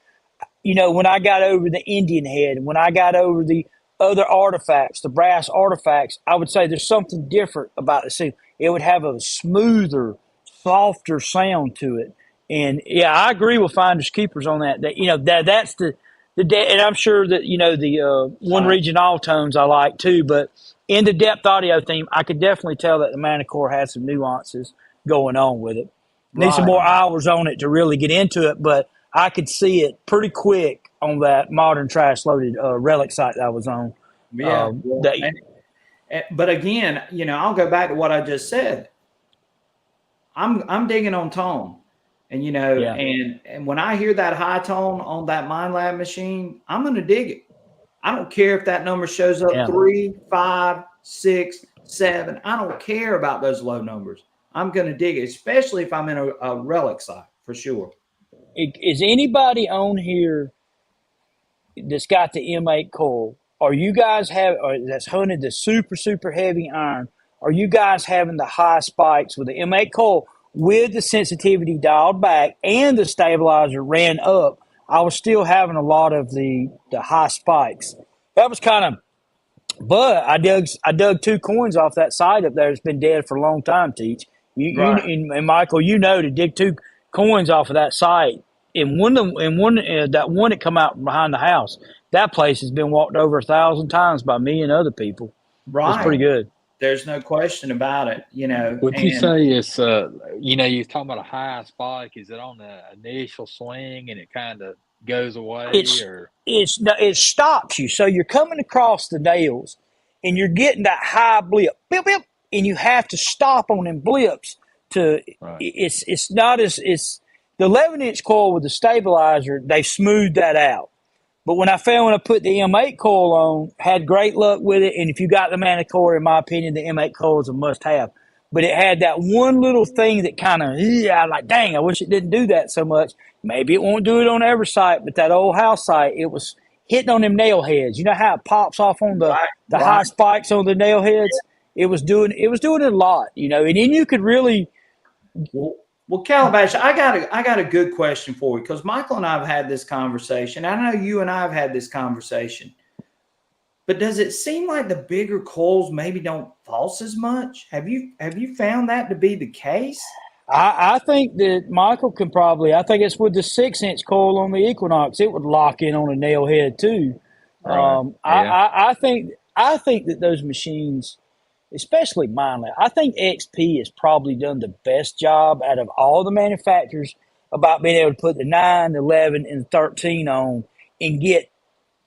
When I got over the Indian head, when I got over the other artifacts, the brass artifacts, I would say there's something different about it. It would have a smoother, softer sound to it. And I agree with Finders Keepers on that. That's and I'm sure that the one region all tones I like too. But in the depth audio theme, I could definitely tell that the Manticore has some nuances going on with it. Need some more hours on it to really get into it, but I could see it pretty quick on that modern trash loaded relic site that I was on. Yeah. But again, I'll go back to what I just said. I'm digging on tone, and and when I hear that high tone on that MindLab machine, I'm going to dig it. I don't care if that number shows up 3, 5, 6, 7. I don't care about those low numbers. I'm going to dig it, especially if I'm in a relic site, for sure. Is anybody on here that's got the M8 coil? Are you guys that's hunted the super, super heavy iron? Are you guys having the high spikes with the M8 coil with the sensitivity dialed back and the stabilizer ran up? I was still having a lot of the high spikes. That was kind of, but I dug 2 coins off that site up there. It's been dead for a long time. Teach you and Michael, to dig 2 coins off of that site. And that one that come out behind the house, that place has been walked over 1,000 times by me and other people. Right, it's pretty good. There's no question about it. Would you say it's you're talking about a high spike? Is it on the initial swing and it kind of goes away, it stops you? So you're coming across the nails, and you're getting that high blip, blip, blip, and you have to stop on them blips to. Right. It's not as it's. The 11-inch coil with the stabilizer, they smoothed that out. But when I put the M8 coil on, had great luck with it. And if you got the Manticore, in my opinion, the M8 coil is a must-have. But it had that one little thing that kind of, I'm like, dang, I wish it didn't do that so much. Maybe it won't do it on every site, but that old house site, it was hitting on them nail heads. You know how it pops off on the high spikes on the nail heads? It was doing it a lot, and then you could really. Well, Calabash, I got a good question for you, because Michael and I have had this conversation. I know you and I have had this conversation. But does it seem like the bigger coils maybe don't false as much? Have you found that to be the case? I think that Michael can probably. I think it's with the 6-inch coil on the Equinox. It would lock in on a nail head too. Right. I think that those machines, especially mine, I think XP has probably done the best job out of all the manufacturers about being able to put the 9, the 11, and the 13 on and get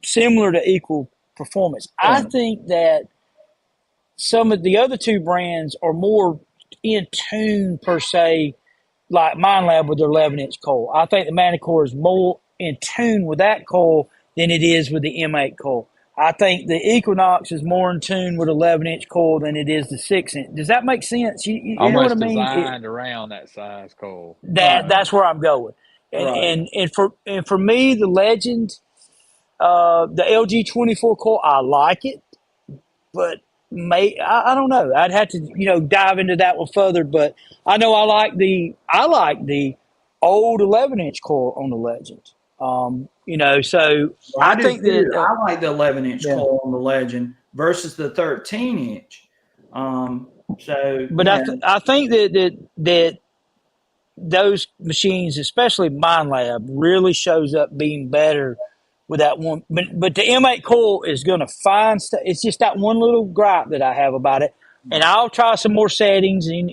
similar to equal performance. I think that some of the other 2 brands are more in tune, per se, like MindLab with their 11-inch coil. I think the Manticore is more in tune with that coil than it is with the M8 coil. I think the Equinox is more in tune with 11-inch coil than it is the 6-inch. Does that make sense? You know what I mean? Designed around that size coil. That's where I'm going. And for me, the Legend, the LG24 coil, I like it, but I don't know. I'd have to dive into that one further. But I know I like the old 11-inch coil on the Legend. So I think that I like the 11-inch coil on the Legend versus the 13-inch. But I think that those machines, especially MindLab, really shows up being better with that one. But the M8 coil is going to find stuff. It's just that one little gripe that I have about it. And I'll try some more settings and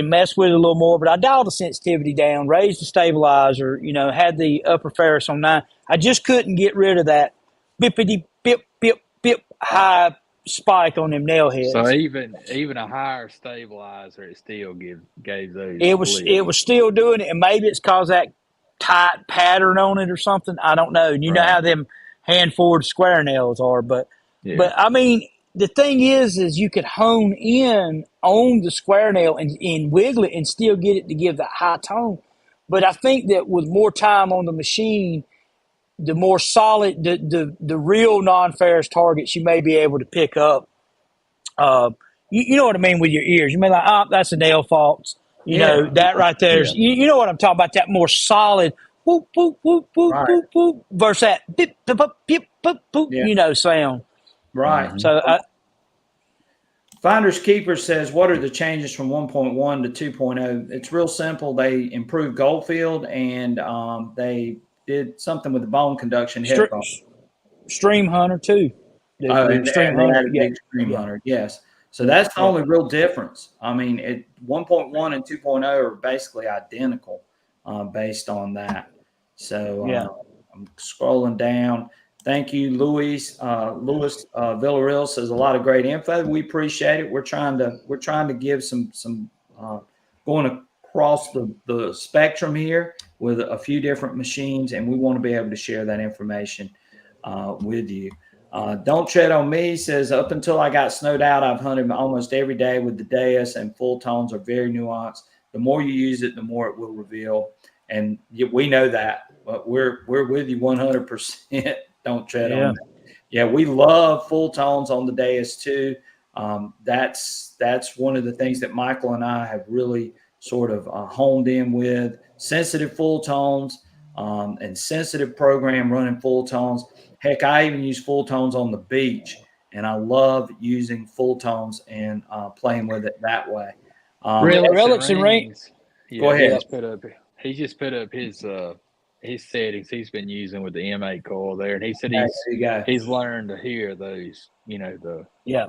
mess with it a little more. But I dialed the sensitivity down, raised the stabilizer, had the upper ferrous on 9. I just couldn't get rid of that bippity bip bip bip high spike on them nail heads. So even a higher stabilizer, it still gave those. It was still doing it, and maybe it's because that tight pattern on it or something. I don't know. And you know how them hand forward square nails are, but I mean, the thing is you could hone in on the square nail and wiggle it and still get it to give that high tone. But I think that with more time on the machine, the more solid, the real non-ferrous targets you may be able to pick up. You know what I mean with your ears. You may like, that's a nail fault. You know, that right there. You know what I'm talking about, that more solid whoop, whoop, whoop, whoop, whoop, whoop, versus that bip, bip, bip, bip, boop, sound. Right. So Finders Keeper says, what are the changes from 1.1 to 2.0? It's real simple. They improved Goldfield, and they did something with the bone conduction Stre- headphone. Stream Hunter too. Oh, The and Stream they Hunter. had a Yeah. big Stream Yeah. Hunter. Yes. So Yeah. that's the Yeah. only real difference. I mean, 1.1 and 2.0 are basically identical based on that. So Yeah. I'm scrolling down. Thank you, Luis. Louis Villarreal says a lot of great info. We appreciate it. We're trying to give some going across the spectrum here with a few different machines, and we want to be able to share that information with you. Don't Tread on Me says, up until I got snowed out, I've hunted almost every day with the Deus, and full tones are very nuanced. The more you use it, the more it will reveal. And we know that, but we're with you 100%. Don't tread on me. Yeah, we love full tones on the Deus too. That's one of the things that Michael and I have really sort of honed in with sensitive full tones and sensitive program running full tones. Heck, I even use full tones on the beach, and I love using full tones and playing with it that way. Relics and Rings. Yeah, go ahead. He just put up his settings he's been using with the M8 coil there, and he said he's learned to hear those. Yeah,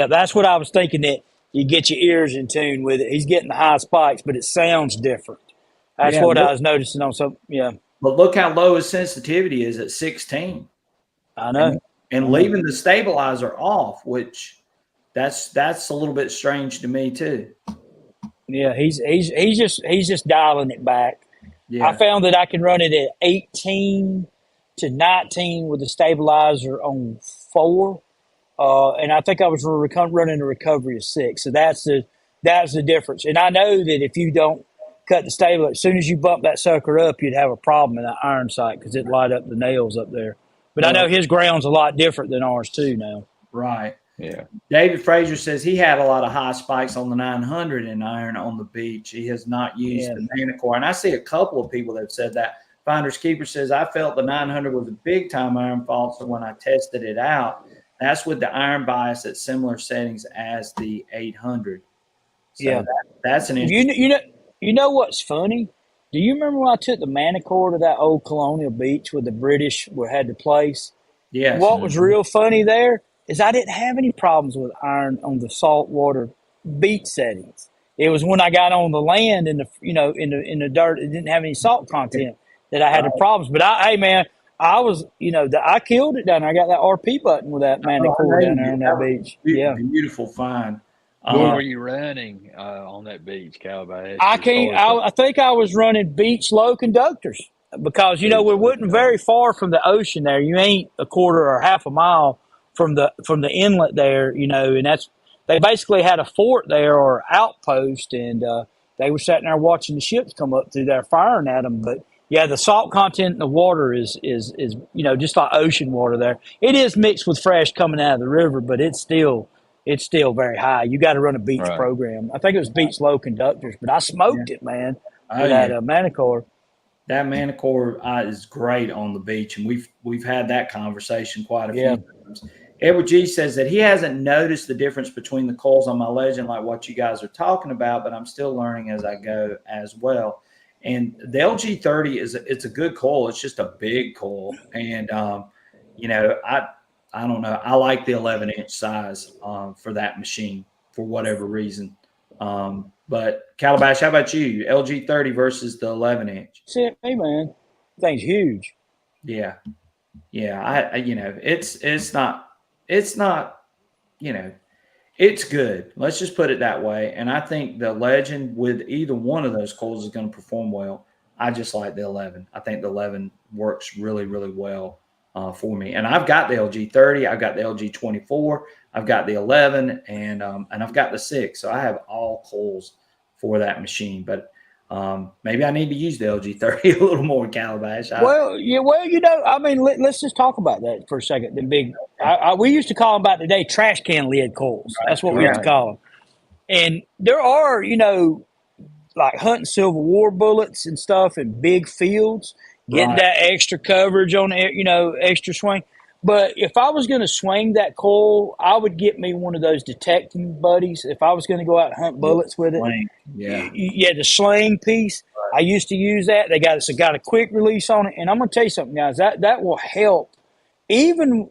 that's what I was thinking, that you get your ears in tune with it. He's getting the high spikes, but it sounds different. That's what I was noticing on some. Yeah. But look how low his sensitivity is at 16. I know. And leaving the stabilizer off, which that's a little bit strange to me too. Yeah, he's just dialing it back. Yeah. I found that I can run it at 18 to 19 with the stabilizer on 4. And I think I was running a recovery of 6. So that's the difference. And I know that if you don't cut the stabilizer, as soon as you bump that sucker up, you'd have a problem in that iron sight because it'd light up the nails up there. But I know his ground's a lot different than ours too now. Right. Yeah. David Frazier says he had a lot of high spikes on the 900 in iron on the beach. He has not used the Manticore. And I see a couple of people that have said that. Finders Keeper says, I felt the 900 was a big time iron fault. So when I tested it out, that's with the iron bias at similar settings as the 800. So that's an interesting. You know what's funny? Do you remember when I took the Manticore to that old Colonial Beach where the British had the place? Yes. What was real funny there is I didn't have any problems with iron on the saltwater beach settings. It was when I got on the land in the dirt, it didn't have any salt content that I had the problems. But I was, I killed it down there. I got that RP button with that Manticore down there on that beach. Beautiful find. What were you running on that beach, Calabash? I think I was running beach low conductors because, we wasn't very far from the ocean there. You ain't a quarter or half a mile from the inlet there, and they basically had a fort there or outpost, and they were sitting there watching the ships come up through there firing at them. But yeah, the salt content in the water is just like ocean water there. It is mixed with fresh coming out of the river, but it's still very high. You got to run a beach program. I think it was beach low conductors, but I smoked it, man, with that Manticore. That Manticore is great on the beach, and we've had that conversation quite a few times. Edward G says that he hasn't noticed the difference between the coils on my Legend like what you guys are talking about, but I'm still learning as I go as well. And the LG30 it's a good coil. It's just a big coil, and I don't know. I like the 11-inch size for that machine for whatever reason. But Calabash, how about you? LG30 versus the 11-inch. See, hey man, thing's huge. Yeah. It's not. It's good. Let's just put it that way. And I think the Legend with either one of those coils is going to perform well. I just like the 11. I think the 11 works really, really well for me. And I've got the LG30. I've got the LG24. I've got the 11, and I've got the 6. So I have all coils for that machine. But maybe I need to use the LG30 a little more, Calabash. Let's just talk about that for a second. The big, we used to call them back today trash can lid coils. That's what we used to call them. And there are, like hunting Civil War bullets and stuff in big fields, getting that extra coverage on the, extra swing. But if I was going to swing that coil, I would get me one of those detecting buddies. If I was going to go out and hunt bullets with it, the sling piece. I used to use that. It's got a quick release on it, and I'm gonna tell you something, guys. That will help even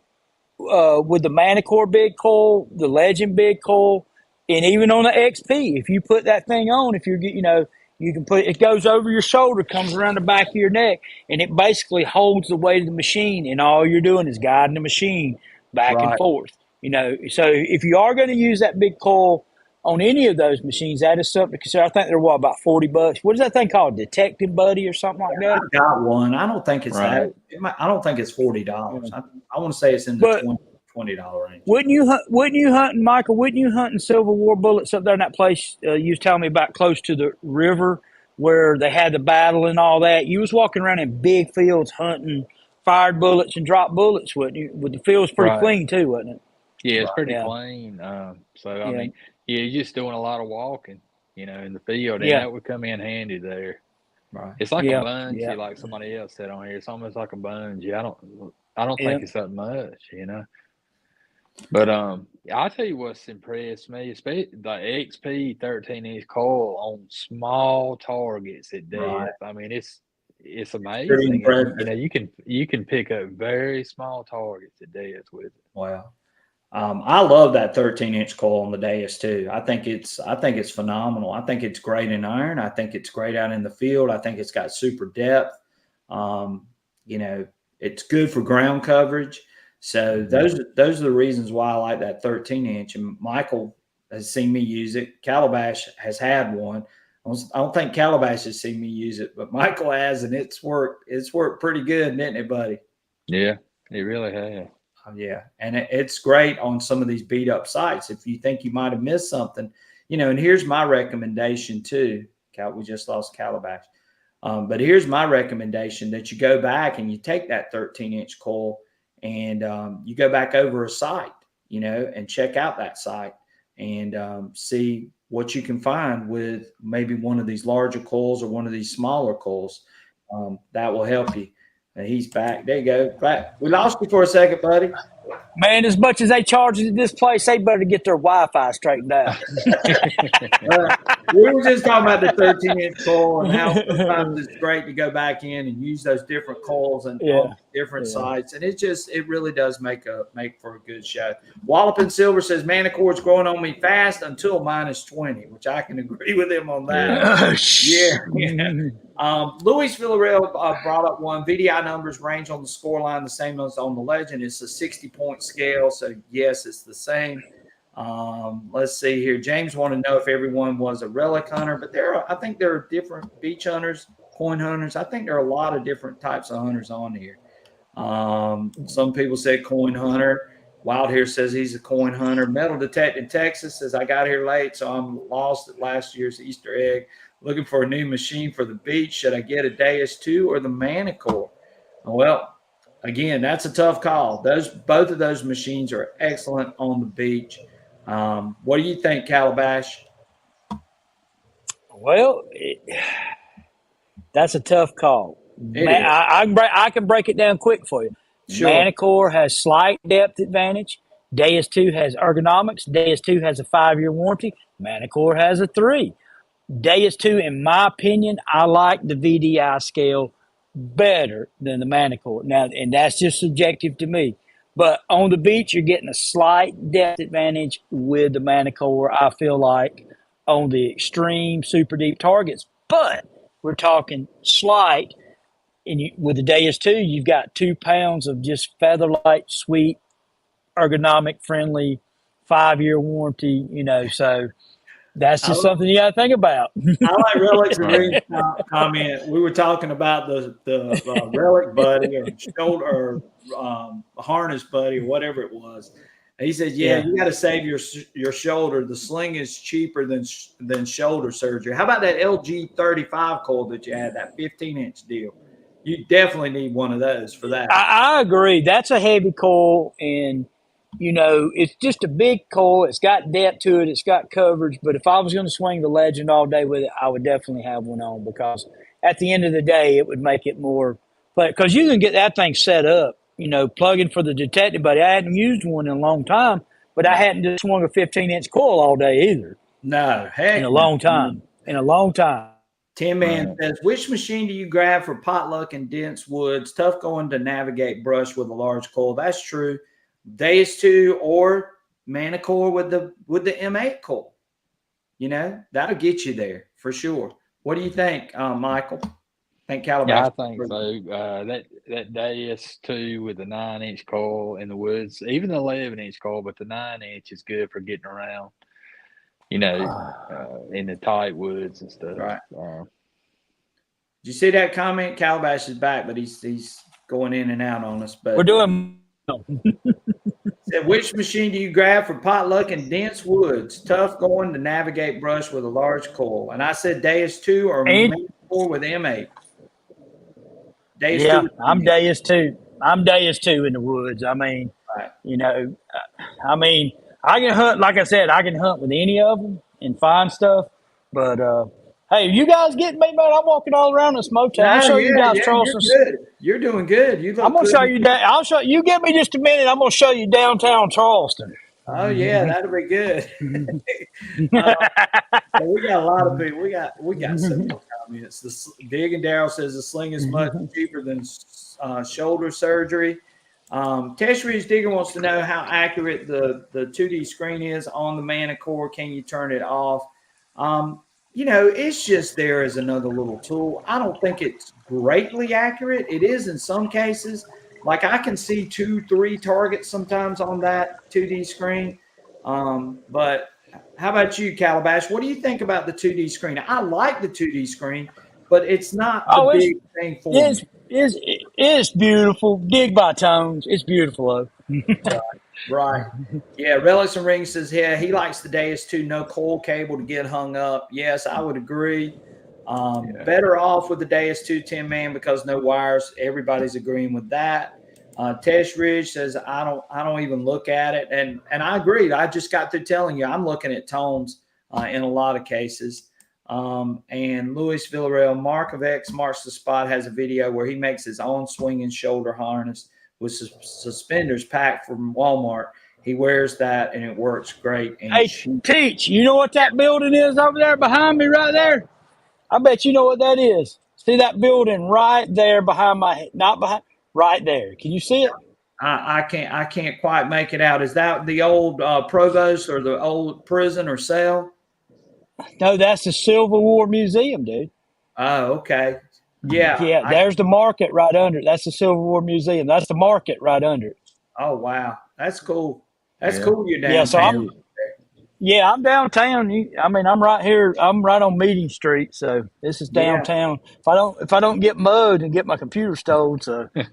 with the Manticore big coil, the Legend big coil, and even on the XP. If you put that thing on, if you're you can put it goes over your shoulder, comes around the back of your neck, and it basically holds the weight of the machine, and all you're doing is guiding the machine back and Right. forth. So if you are going to use that big coil on any of those machines, that is something to consider. I think they're about $40. What is that thing called? Detective Buddy or something like that? I've got one. I don't think it's Right. that. I don't think it's $40. I want to say it's in the But $20 range. wouldn't you hunt, Michael? Wouldn't you hunting Civil War bullets up there in that place you was telling me about, close to the river where they had the battle and all that? You was walking around in big fields hunting fired bullets and drop bullets, wouldn't you? With the fields pretty Right. clean too, wasn't it? Yeah, it's pretty Yeah. clean. So I Yeah. mean, yeah, you're just doing a lot of walking, in the field, and Yeah. that would come in handy there. Right. It's like Yeah. a bungee, Yeah. like somebody else said on here. It's almost like a bungee. I don't Yeah. think it's that much, But I'll tell you what's impressed me, especially the XP 13-inch coil on small targets at depth. Right. I mean, it's Pretty amazing. impressive. You can pick up very small targets at depth with it. Wow. I love that 13-inch coil on the Deus too. I think it's phenomenal. I think it's great in iron. I think it's great out in the field. I think it's got super depth. It's good for ground coverage. So those are the reasons why I like that 13-inch. And Michael has seen me use it. Calabash has had one. I don't think Calabash has seen me use it, but Michael has, and it's worked pretty good, didn't it, buddy? Yeah, it really has. Yeah, and it's great on some of these beat up sites. If you think you might have missed something, and here's my recommendation too. We just lost Calabash. But here's my recommendation, that you go back and you take that 13-inch coil and you go back over a site, and check out that site and see what you can find with maybe one of these larger coils or one of these smaller coils. That will help you. And he's back. There you go. Back. We lost you for a second, buddy. Man, as much as they charge at this place, they better get their Wi-Fi straightened out. We were just talking about the 13-inch coil and how sometimes it's great to go back in and use those different coils and on different sites. And it really does make for a good show. Wallop and Silver says Manticore's growing on me fast until -20, which I can agree with him on that. Yeah. Luis Villarreal brought up one. VDI numbers range on the score line the same as on the Legend. It's a 60-point scale, so yes, it's the same. Let's see here. James wanted to know if everyone was a relic hunter, but I think there are different beach hunters, coin hunters. I think there are a lot of different types of hunters on here. Some people say coin hunter. Wild here says he's a coin hunter. Metal Detect in Texas says I got here late, so I'm lost at last year's Easter egg. Looking for a new machine for the beach. Should I get a Deus 2 or the Manticore? Well, again, that's a tough call. Both of those machines are excellent on the beach. What do you think, Calabash? Well, that's a tough call. I can break it down quick for you. Sure. Manticore has slight depth advantage. Deus 2 has ergonomics. Deus 2 has a 5-year warranty. Manticore has a 3. Deus 2, in my opinion, I like the VDI scale better than the Manticore. Now, and that's just subjective to me. But on the beach, you're getting a slight depth advantage with the Manticore, I feel like, on the extreme super deep targets. But we're talking slight. And with the Deus 2, you've got 2 pounds of just featherlight, sweet, ergonomic, friendly, 5-year warranty, so that's just something you got to think about. I like Relic's comment. We were talking about the Relic buddy or shoulder or harness buddy or whatever it was. And he said, you got to save your shoulder. The sling is cheaper than shoulder surgery. How about that LG 35 coil that you had, that 15-inch deal? You definitely need one of those for that. I agree. That's a heavy coil, and it's just a big coil. It's got depth to it. It's got coverage. But if I was going to swing the Legend all day with it, I would definitely have one on, because at the end of the day, it would make it more. Because you can get that thing set up, plugging for the Detective Buddy. I hadn't used one in a long time, but I hadn't just swung a 15-inch coil all day either. No, heck, in a long time. Tin Man says, which machine do you grab for potluck in dense woods? Tough going to navigate brush with a large coil. That's true. Deus 2 or Manticore with the M8 coil. You know, that'll get you there for sure. What do you think, Michael? Think Calabash? Yeah, I think so. That Deus 2 with the 9-inch coil in the woods, even the 11-inch coil, but the 9-inch is good for getting around. You know, in the tight woods and stuff. Right. Did you see that comment? Calabash is back, but he's going in and out on us. But we're doing. Said, which machine do you grab for potluck in dense woods? Tough going to navigate brush with a large coil. And I said Deus 2 or Manticore with M8. Deus 2. I'm Deus 2. I'm Deus 2 in the woods. I mean, you know, I can hunt, like I said, I can hunt with any of them and find stuff. But, hey, you guys getting me, man? I'm walking all around this motel. I'll show you guys, Charleston. You're good. You're doing good. I'm going to show you that. I'll show you. Give me just a minute. I'm going to show you downtown Charleston. Oh, yeah, that'll be good. We got a lot of people. We got so many comments. Dig and Daryl says the sling is much cheaper than shoulder surgery. Teshridge Digger wants to know how accurate the 2D screen is on the Manticore. Can you turn it off? You know, it's just there as another little tool. I don't think it's greatly accurate. It is in some cases. Like I can see 2-3 targets sometimes on that 2D screen. But how about you, Calabash? What do you think about the 2D screen? I like the 2D screen, but it's not the big thing for me. It's beautiful. Dig by tones. It's beautiful, though. Right. Yeah, Relics and Rings says, yeah, he likes the Deus 2, no coil cable to get hung up. Yes, I would agree. Better off with the Deus 2 Tin Man because no wires. Everybody's agreeing with that. Tesh Ridge says, I don't even look at it. And I agree. I just got through telling you I'm looking at tones in a lot of cases. And Luis Villarreal, Mark of X Marks the Spot, has a video where he makes his own swinging shoulder harness with suspenders packed from Walmart. He wears that and it works great. And hey, Teach, you know what that building is over there behind me right there? I bet you know what that is. See that building right there behind my head? Not behind, right there. Can you see it? I can't quite make it out. Is that the old provost or the old prison or cell? No, that's the Civil War Museum, dude. Oh, okay. Yeah. Yeah, there's the market right under it. That's the Civil War Museum. That's the market right under it. Oh, wow. That's cool. That's cool you're downtown. Yeah, so I'm downtown. I'm right here. I'm right on Meeting Street, so this is downtown. Yeah. If I don't get mugged and get my computer stolen, so yeah,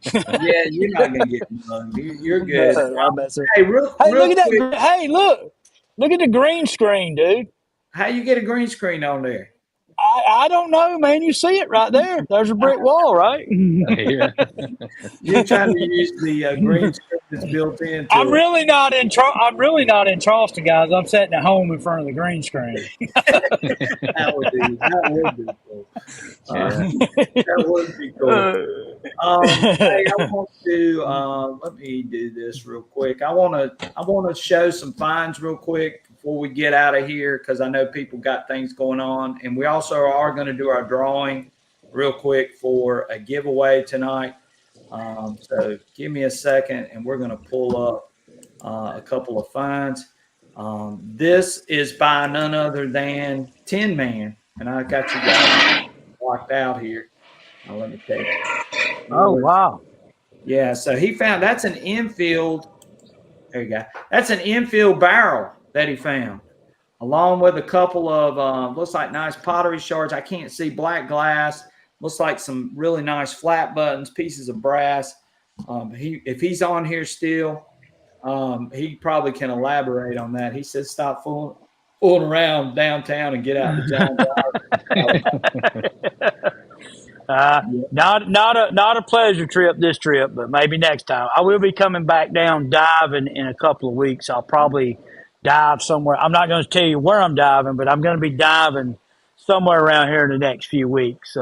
you're not gonna get mugged. You're good. Hey, look at that. Hey, look at the green screen, dude. How you get a green screen on there? I don't know, man. You see it right there. There's a brick wall, right? Yeah. You're trying to use the green screen that's built in. I'm really not in Charleston, guys. I'm sitting at home in front of the green screen. That would be cool. That would be cool. Hey, I want to let me do this real quick. I want to show some finds real quick before we get out of here because I know people got things going on, and we also are going to do our drawing real quick for a giveaway tonight. So give me a second, and we're going to pull up a couple of finds. This is by none other than Tin Man, and I got you guys blocked out here. Now, let me take it. Oh, wow. Yeah, so he found that's an infield. There you go. That's an infield barrel that he found, along with a couple of looks like nice pottery shards. I can't see black glass. Looks like some really nice flat buttons, pieces of brass. If he's on here still, he probably can elaborate on that. He says, "Stop fooling around downtown and get out the John." Not a pleasure trip this trip, but maybe next time. I will be coming back down diving in a couple of weeks. I'll probably dive somewhere. I'm not going to tell you where I'm diving, but I'm going to be diving somewhere around here in the next few weeks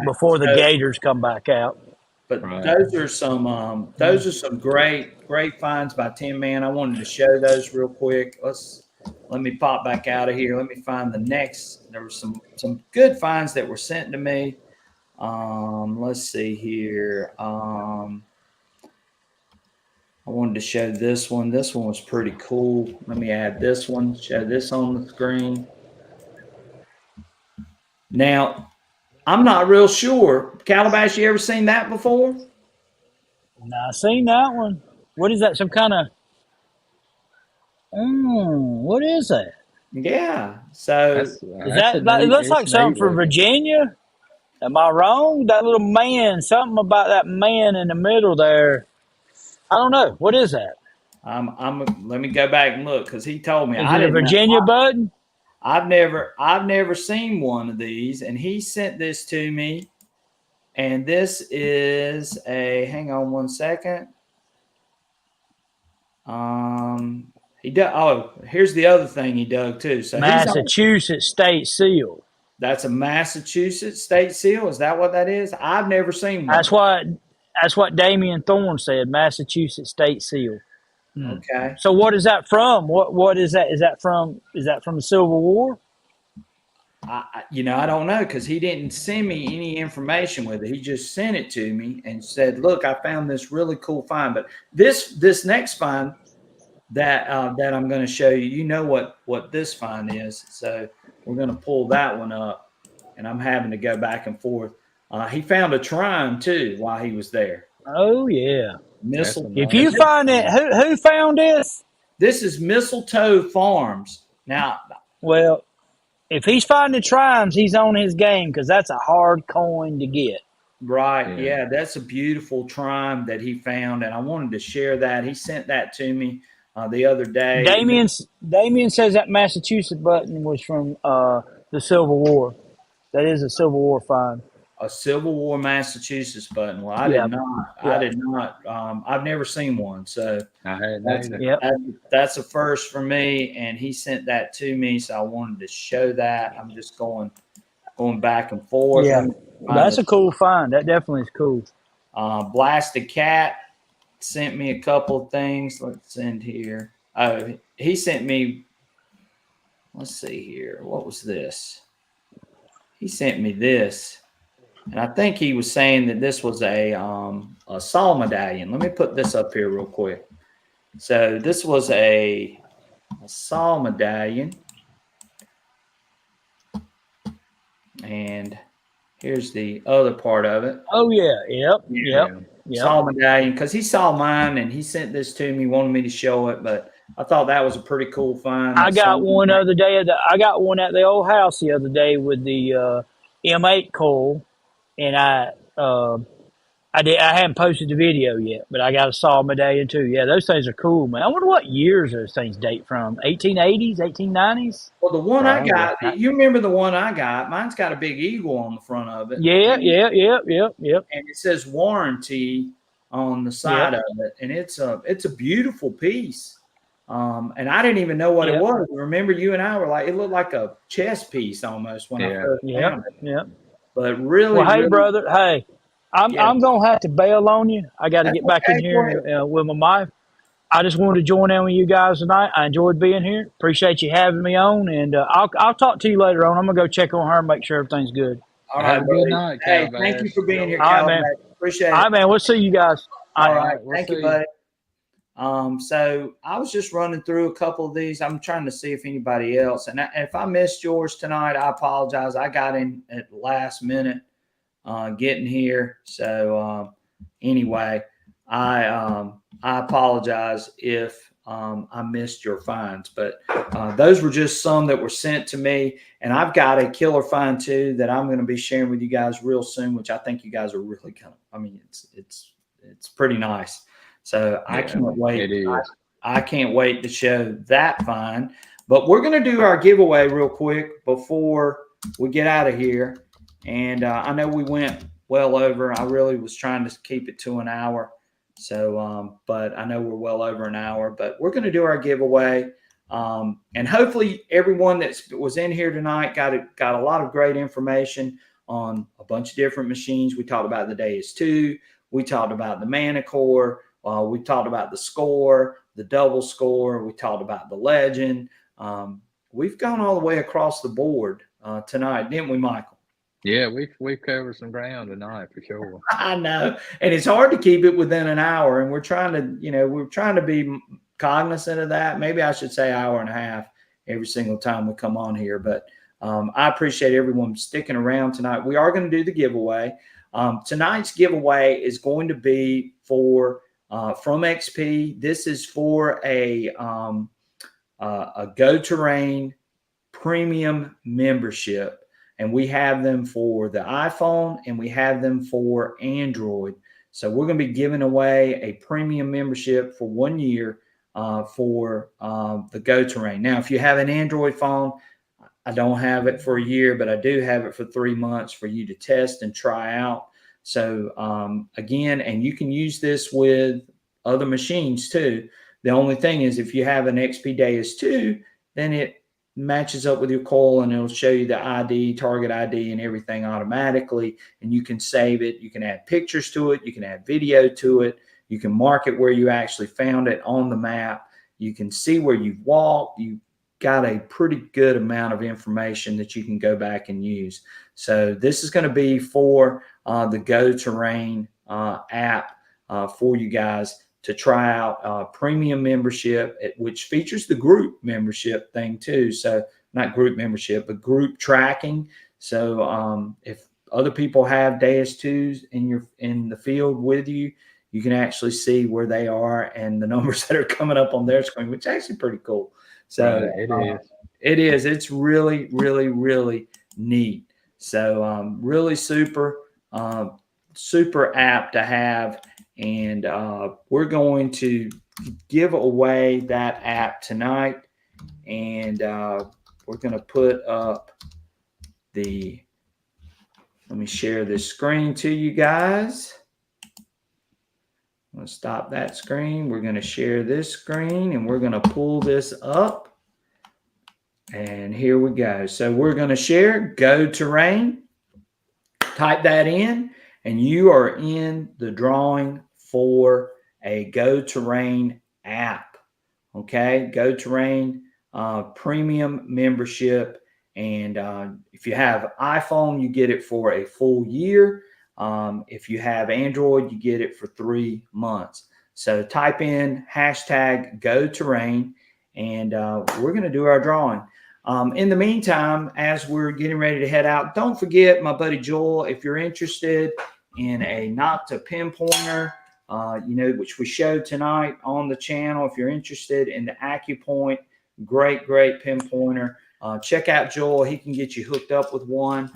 before the gators come back out. But those are some great finds by Tin Man. I wanted to show those real quick. Let's let me pop back out of here. Let me find the next. There were some good finds that were sent to me. Let's see here. I wanted to show this one. This one was pretty cool. Let me add this one, show this on the screen. Now, I'm not real sure. Calabash, you ever seen that before? Now, I seen that one. What is that? Some kind of, what is that? Yeah. So Is that, it looks like something for Virginia? Am I wrong? That little man, something about that man in the middle there. I don't know. What is that? let me go back and look because he told me. Is it a Virginia button? I've never seen one of these, and he sent this to me. And this is hang on one second. Here's the other thing he dug too. So Massachusetts state seal. That's a Massachusetts state seal. Is that what that is? I've never seen one. That's what Damian Thorne said. Massachusetts state seal. Okay. So what is that from? What is that? Is that from the Civil War? I don't know because he didn't send me any information with it. He just sent it to me and said, "Look, I found this really cool find." But this next find that I'm going to show you, you know what this find is. So we're going to pull that one up, and I'm having to go back and forth. He found a trine too while he was there. Oh yeah, Mistletoe. If you find it, who found this? This is Mistletoe Farms. Now, well, if he's finding trines, he's on his game because that's a hard coin to get. Right. Yeah, that's a beautiful trine that he found, and I wanted to share that. He sent that to me the other day. Damien says that Massachusetts button was from the Civil War. That is a Civil War find. A Civil War Massachusetts button. Well, I did not. I did not. I've never seen one, so that's a first for me. And he sent that to me, so I wanted to show that. I'm just going back and forth. Yeah, that's a cool find. That definitely is cool. Blasted Cat sent me a couple of things. Let's send here. Oh, he sent me. Let's see here. What was this? He sent me this. And I think he was saying that this was a saw medallion. Let me put this up here real quick. So this was a saw medallion. And here's the other part of it. Oh, yeah. Yep. Saw medallion. Because he saw mine and he sent this to me, wanted me to show it. But I thought that was a pretty cool find. I got one other day. I got one at the old house the other day with the M8 coil. And I hadn't posted the video yet, but I got a saw medallion too. Yeah, those things are cool, man. I wonder what years those things date from. 1880s, 1890s? Well, the one I got, you remember the one I got? Mine's got a big eagle on the front of it. Yeah. And it says warranty on the side of it, and it's a beautiful piece. And I didn't even know what it was. Remember, you and I were like, it looked like a chess piece almost when I first found it. Yeah. But really, hey, brother, I'm gonna have to bail on you. I got to get back in here with my wife. I just wanted to join in with you guys tonight. I enjoyed being here. Appreciate you having me on, and I'll talk to you later on. I'm gonna go check on her and make sure everything's good. All right, good night. Hey, thank you for being here, Cal. Man. Appreciate it. All right, man. We'll see you guys. All right, thank you, buddy. So I was just running through a couple of these. I'm trying to see if anybody else, and if I missed yours tonight, I apologize. I got in at the last minute getting here. So anyway, I apologize if I missed your finds, but those were just some that were sent to me, and I've got a killer find too that I'm going to be sharing with you guys real soon, which I think you guys are really gonna. I mean, it's pretty nice. So I can't wait. I can't wait to show that find. But we're going to do our giveaway real quick before we get out of here. And I know we went well over. I really was trying to keep it to an hour. So, but I know we're well over an hour. But we're going to do our giveaway. And hopefully everyone that was in here tonight got a lot of great information on a bunch of different machines. We talked about the Deus 2. We talked about the Manticore. We talked about the score, the double score. We talked about the legend. We've gone all the way across the board tonight, didn't we, Michael? Yeah, we've covered some ground tonight for sure. I know, and it's hard to keep it within an hour, and we're trying to be cognizant of that. Maybe I should say hour and a half every single time we come on here, but I appreciate everyone sticking around tonight. We are going to do the giveaway. Tonight's giveaway is going to be for from XP. This is for a Go Terrain premium membership, and we have them for the iPhone and we have them for Android. So we're going to be giving away a premium membership for 1 year for the Go Terrain. Now, if you have an Android phone, I don't have it for a year, but I do have it for 3 months for you to test and try out. So again, and you can use this with other machines too. The only thing is if you have an XP Deus 2, then it matches up with your coil and it'll show you the ID, target ID and everything automatically. And you can save it. You can add pictures to it. You can add video to it. You can mark it where you actually found it on the map. You can see where you've walked. You got a pretty good amount of information that you can go back and use. So this is going to be for the Go Terrain app for you guys to try out premium membership, which features the group membership thing too. So not group membership, but group tracking. So if other people have Deus 2s in the field with you, you can actually see where they are and the numbers that are coming up on their screen, which is actually pretty cool. So it is. It's really, really, really neat. So really super app to have. And we're going to give away that app tonight. And we're going to put up let me share this screen to you guys. I'm going to stop that screen. We're going to share this screen and we're going to pull this up. And here we go. So we're going to share Go Terrain. Type that in and you are in the drawing for a Go Terrain app. Okay, Go Terrain premium membership. And if you have iPhone, you get it for a full year. If you have Android, you get it for 3 months. So type in hashtag Go Terrain and we're going to do our drawing. In the meantime, as we're getting ready to head out, don't forget my buddy Joel, if you're interested in a Nocta pinpointer, which we showed tonight on the channel, if you're interested in the AccuPoint, great pinpointer, check out Joel. He can get you hooked up with one.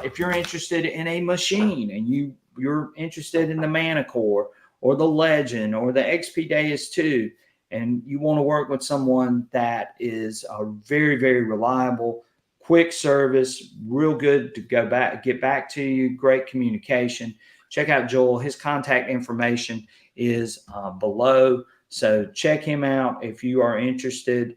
If you're interested in a machine and you're interested in the Manticore or the Legend or the XP Deus 2, and you want to work with someone that is very, very reliable, quick service, real good to get back to you, great communication, check out Joel. His contact information is below. So check him out if you are interested.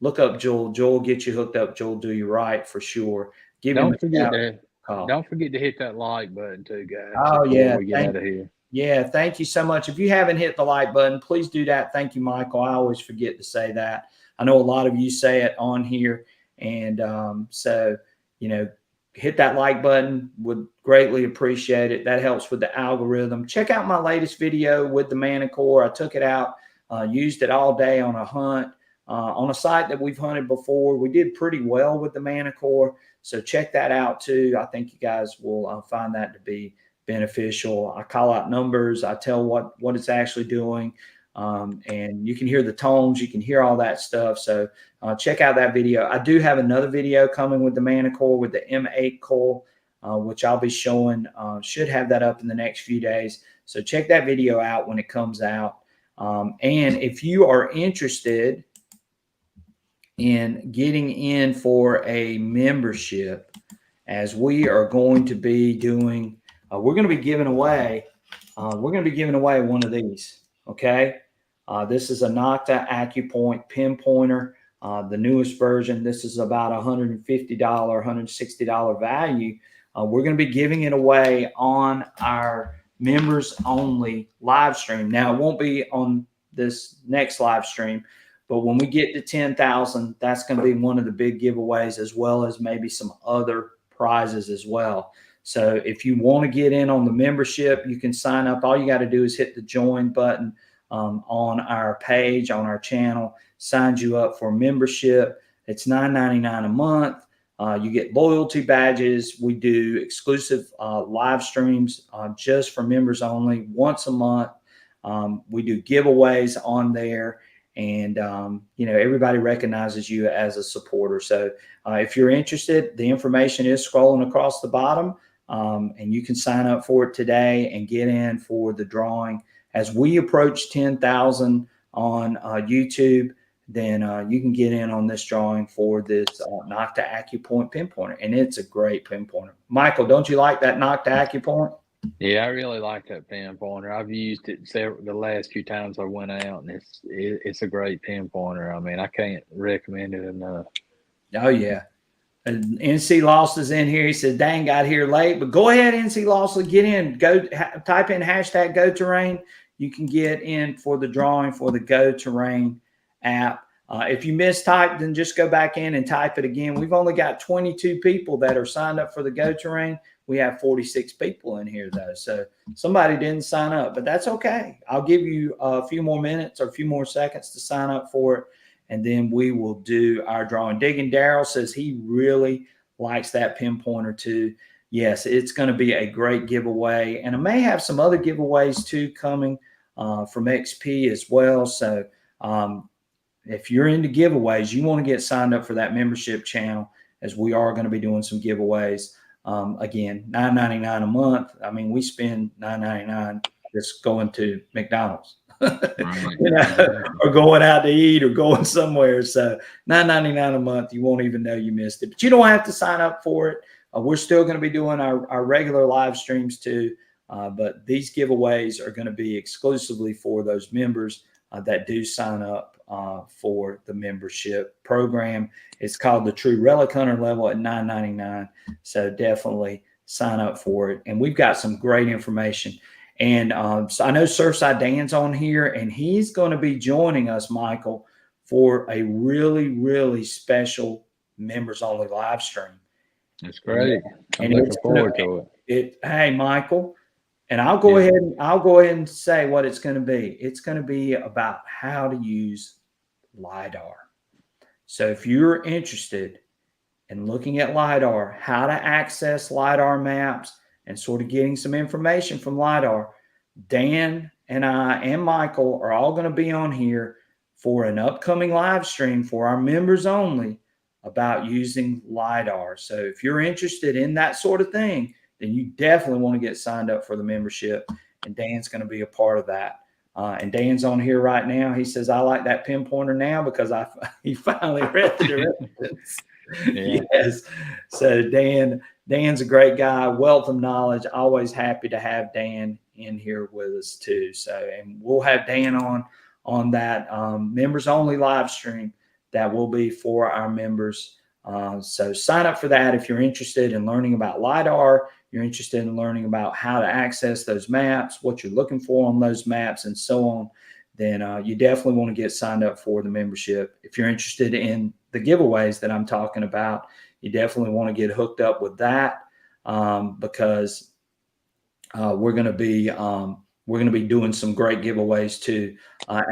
Look up Joel. Joel will get you hooked up. Joel will do you right for sure. Don't forget to hit that like button too, guys. Oh yeah. We get out of here. Yeah, thank you so much. If you haven't hit the like button, please do that. Thank you, Michael. I always forget to say that. I know a lot of you say it on here. And so, hit that like button. Would greatly appreciate it. That helps with the algorithm. Check out my latest video with the Manticore. I took it out, used it all day on a hunt on a site that we've hunted before. We did pretty well with the Manticore. So check that out too. I think you guys will find that to be beneficial. I call out numbers. I tell what it's actually doing. And you can hear the tones. You can hear all that stuff. So check out that video. I do have another video coming with the Manticore with the M8 coil, which I'll be showing. Should have that up in the next few days. So check that video out when it comes out. And if you are interested in getting in for a membership, as we are going to be doing, we're going to be giving away one of these. Okay. This is a Nocta AccuPoint pinpointer, the newest version. This is about $150, $160 value. We're going to be giving it away on our members only live stream. Now, it won't be on this next live stream, But when we get to 10,000, that's going to be one of the big giveaways, as well as maybe some other prizes as well. So if you want to get in on the membership, you can sign up. All you got to do is hit the join button on our page, on our channel, signs you up for membership. It's $9.99 a month. You get loyalty badges. We do exclusive live streams just for members only once a month. We do giveaways on there, and everybody recognizes you as a supporter. So if you're interested, the information is scrolling across the bottom, and you can sign up for it today and get in for the drawing. As we approach 10,000 on YouTube, then you can get in on this drawing for this Nocta AccuPoint pinpointer, and it's a great pinpointer. Michael, don't you like that Nocta AccuPoint? Yeah, I really like that pinpointer. I've used it the last few times I went out, and it's a great pinpointer. I mean, I can't recommend it enough. Oh yeah. And NC Lost is in here. He said, "Dang, got here late." But go ahead, NC Lost, get in. Go type in hashtag Go Terrain. You can get in for the drawing for the Go Terrain app. If you mistyped, then just go back in and type it again. We've only got 22 people that are signed up for the Go Terrain. We have 46 people in here, though. So somebody didn't sign up, but that's okay. I'll give you a few more minutes or a few more seconds to sign up for it, and then we will do our drawing. Digging Daryl says he really likes that pinpointer too. Yes, it's going to be a great giveaway, and I may have some other giveaways too coming from XP as well. So if you're into giveaways, you want to get signed up for that membership channel, as we are going to be doing some giveaways. Again, $9.99 a month. I mean, we spend $9.99 just going to McDonald's, or going out to eat or going somewhere. So $9.99 a month, you won't even know you missed it. But you don't have to sign up for it. We're still going to be doing our regular live streams too. But these giveaways are going to be exclusively for those members that do sign up for the membership program. It's called the True Relic Hunter level at $9.99. So definitely sign up for it. And we've got some great information. And so I know Surfside Dan's on here, and he's going to be joining us, Michael, for a really, really special members only live stream. That's great. I'm looking forward to it. Hey, Michael. And I'll go ahead and say what it's going to be. It's going to be about how to use LiDAR. So if you're interested in looking at LiDAR, how to access LiDAR maps, and sort of getting some information from LiDAR, Dan and I and Michael are all going to be on here for an upcoming live stream for our members only about using LiDAR. So if you're interested in that sort of thing, then you definitely want to get signed up for the membership, and Dan's going to be a part of that. And Dan's on here right now. He says, "I like that pinpointer now because he finally read the directions." Yes. So Dan's a great guy, wealth of knowledge. Always happy to have Dan in here with us too. So, and we'll have Dan on that members only live stream that will be for our members. So sign up for that if you're interested in learning about LiDAR. You're interested in learning about how to access those maps, what you're looking for on those maps, and so on, then you definitely want to get signed up for the membership. If you're interested in the giveaways that I'm talking about, you definitely want to get hooked up with that because we're going to be doing some great giveaways too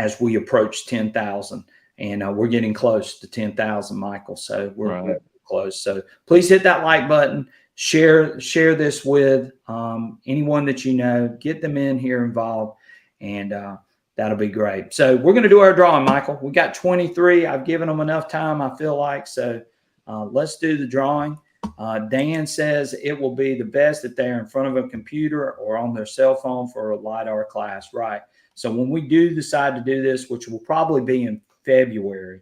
as we approach 10,000, and we're getting close to 10,000, Michael. So we're close. So please hit that like button. Share this with anyone that you know. Get them in here involved, and that'll be great. So we're going to do our drawing, Michael. We got 23. I've given them enough time, I feel like. So let's do the drawing. Dan says it will be the best if they're in front of a computer or on their cell phone for a LiDAR class. Right. So when we do decide to do this, which will probably be in February,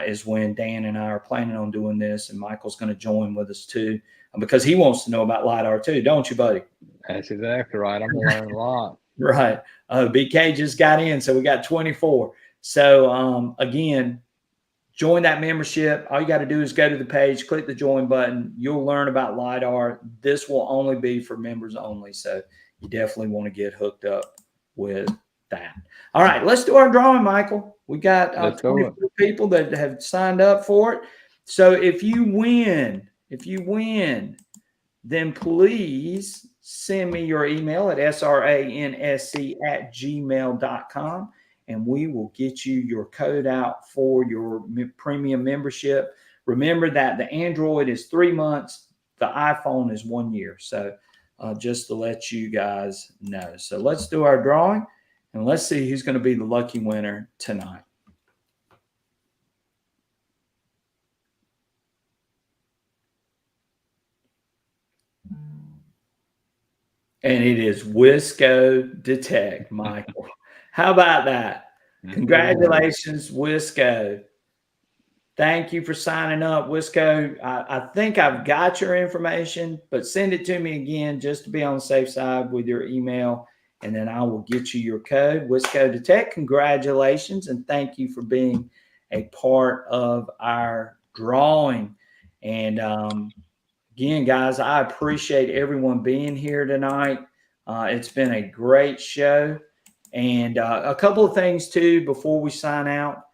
is when Dan and I are planning on doing this, and Michael's going to join with us too, because he wants to know about LiDAR too, don't you, buddy? That's exactly right. I'm going to learn a lot. Right. BK just got in, so we got 24. So again, join that membership. All you got to do is go to the page, click the join button. You'll learn about LiDAR. This will only be for members only, so you definitely want to get hooked up with that. All right, let's do our drawing, Michael. We got 24 people that have signed up for it. So if you win, then please send me your email at sransc@gmail.com, and we will get you your code out for your premium membership. Remember that the Android is 3 months, the iPhone is 1 year. So just to let you guys know. So let's do our drawing, and let's see who's going to be the lucky winner tonight. And it is Wisco Detect, Michael. How about that? Congratulations, Wisco. Thank you for signing up, Wisco. I think I've got your information, but send it to me again just to be on the safe side with your email, and then I will get you your code. Wisco Detect, congratulations, and thank you for being a part of our drawing. And again, guys, I appreciate everyone being here tonight. It's been a great show. And a couple of things, too, before we sign out,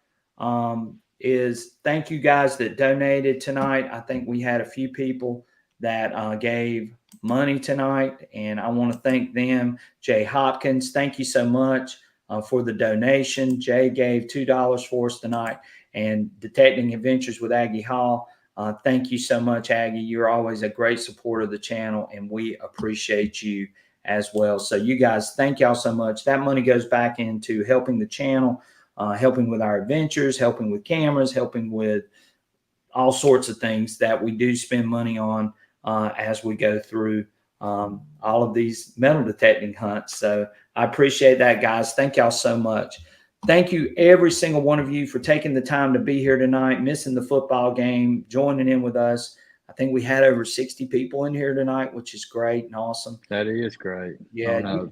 is thank you guys that donated tonight. I think we had a few people that gave money tonight, and I want to thank them. Jay Hopkins, thank you so much for the donation. Jay gave $2 for us tonight. And Detecting Adventures with Aggie Hall, thank you so much, Aggie. You're always a great supporter of the channel, and we appreciate you as well. So you guys, thank y'all so much. That money goes back into helping the channel, helping with our adventures, helping with cameras, helping with all sorts of things that we do spend money on as we go through all of these metal detecting hunts. So I appreciate that, guys. Thank y'all so much. Thank you, every single one of you, for taking the time to be here tonight, missing the football game, joining in with us. I think we had over 60 people in here tonight, which is great and awesome. That is great. Yeah,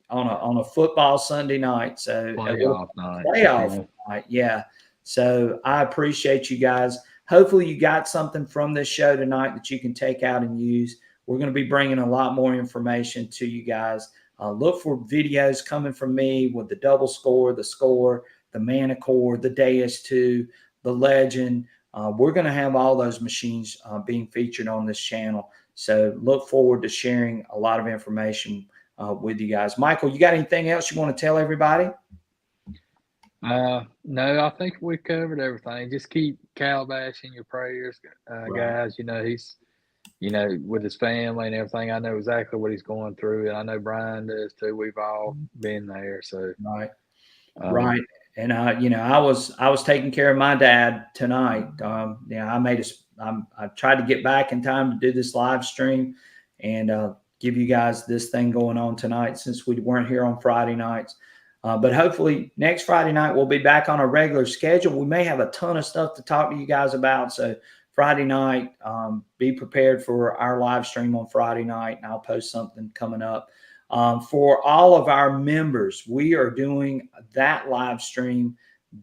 on a football Sunday night. So playoff night. Night. Yeah. So I appreciate you guys. Hopefully you got something from this show tonight that you can take out and use. We're going to be bringing a lot more information to you guys. Look for videos coming from me with the double score, the Manticore, the Deus 2, the Legend. We're going to have all those machines being featured on this channel. So look forward to sharing a lot of information with you guys. Michael, you got anything else you want to tell everybody? No, I think we covered everything. Just keep Calabash in your prayers, guys. You know, he's, with his family and everything. I know exactly what he's going through, and I know Brian does too. We've all been there. So right. And I was taking care of my dad tonight. I tried to get back in time to do this live stream and give you guys this thing going on tonight since we weren't here on Friday nights. But hopefully next Friday night we'll be back on a regular schedule. We may have a ton of stuff to talk to you guys about. So Friday night, be prepared for our live stream on Friday night, and I'll post something coming up. For all of our members, we are doing that live stream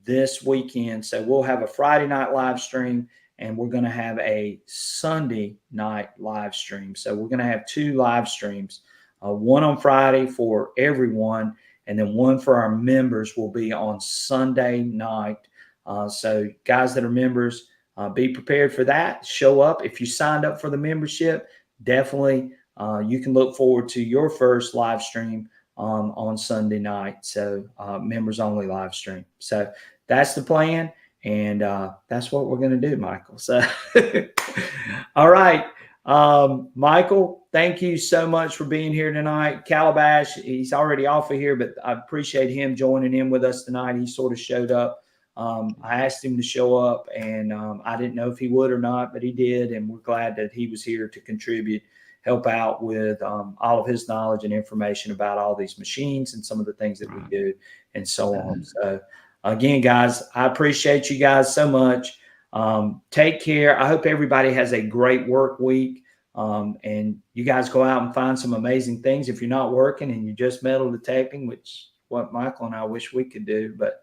this weekend. So we'll have a Friday night live stream, and we're going to have a Sunday night live stream. So we're going to have 2 live streams, one on Friday for everyone, and then one for our members will be on Sunday night. So guys that are members, be prepared for that. Show up. If you signed up for the membership, definitely you can look forward to your first live stream on Sunday night. So members only live stream. So that's the plan. And that's what we're going to do, Michael. So, all right. Michael, thank you so much for being here tonight. Calabash, he's already off of here, but I appreciate him joining in with us tonight. He sort of showed up. I asked him to show up, and I didn't know if he would or not, but he did. And we're glad that he was here to contribute, help out with all of his knowledge and information about all these machines and some of the things that we do and so on. So again, guys, I appreciate you guys so much. Take care. I hope everybody has a great work week. And you guys go out and find some amazing things. If you're not working and you're just metal detecting, which what Michael and I wish we could do, but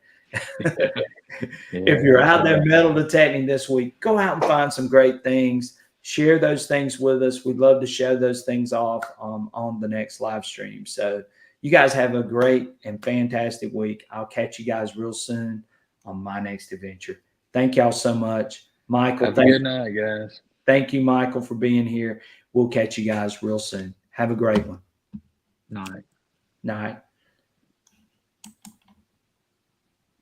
if you're out there metal detecting this week, go out and find some great things. Share those things with us. We'd love to show those things off on the next live stream. So You guys have a great and fantastic week. I'll catch you guys real soon on my next adventure. Thank y'all so much. Michael, Have a good night, guys. Thank you, Michael, for being here. We'll catch you guys real soon. Have a great one. Night. Night.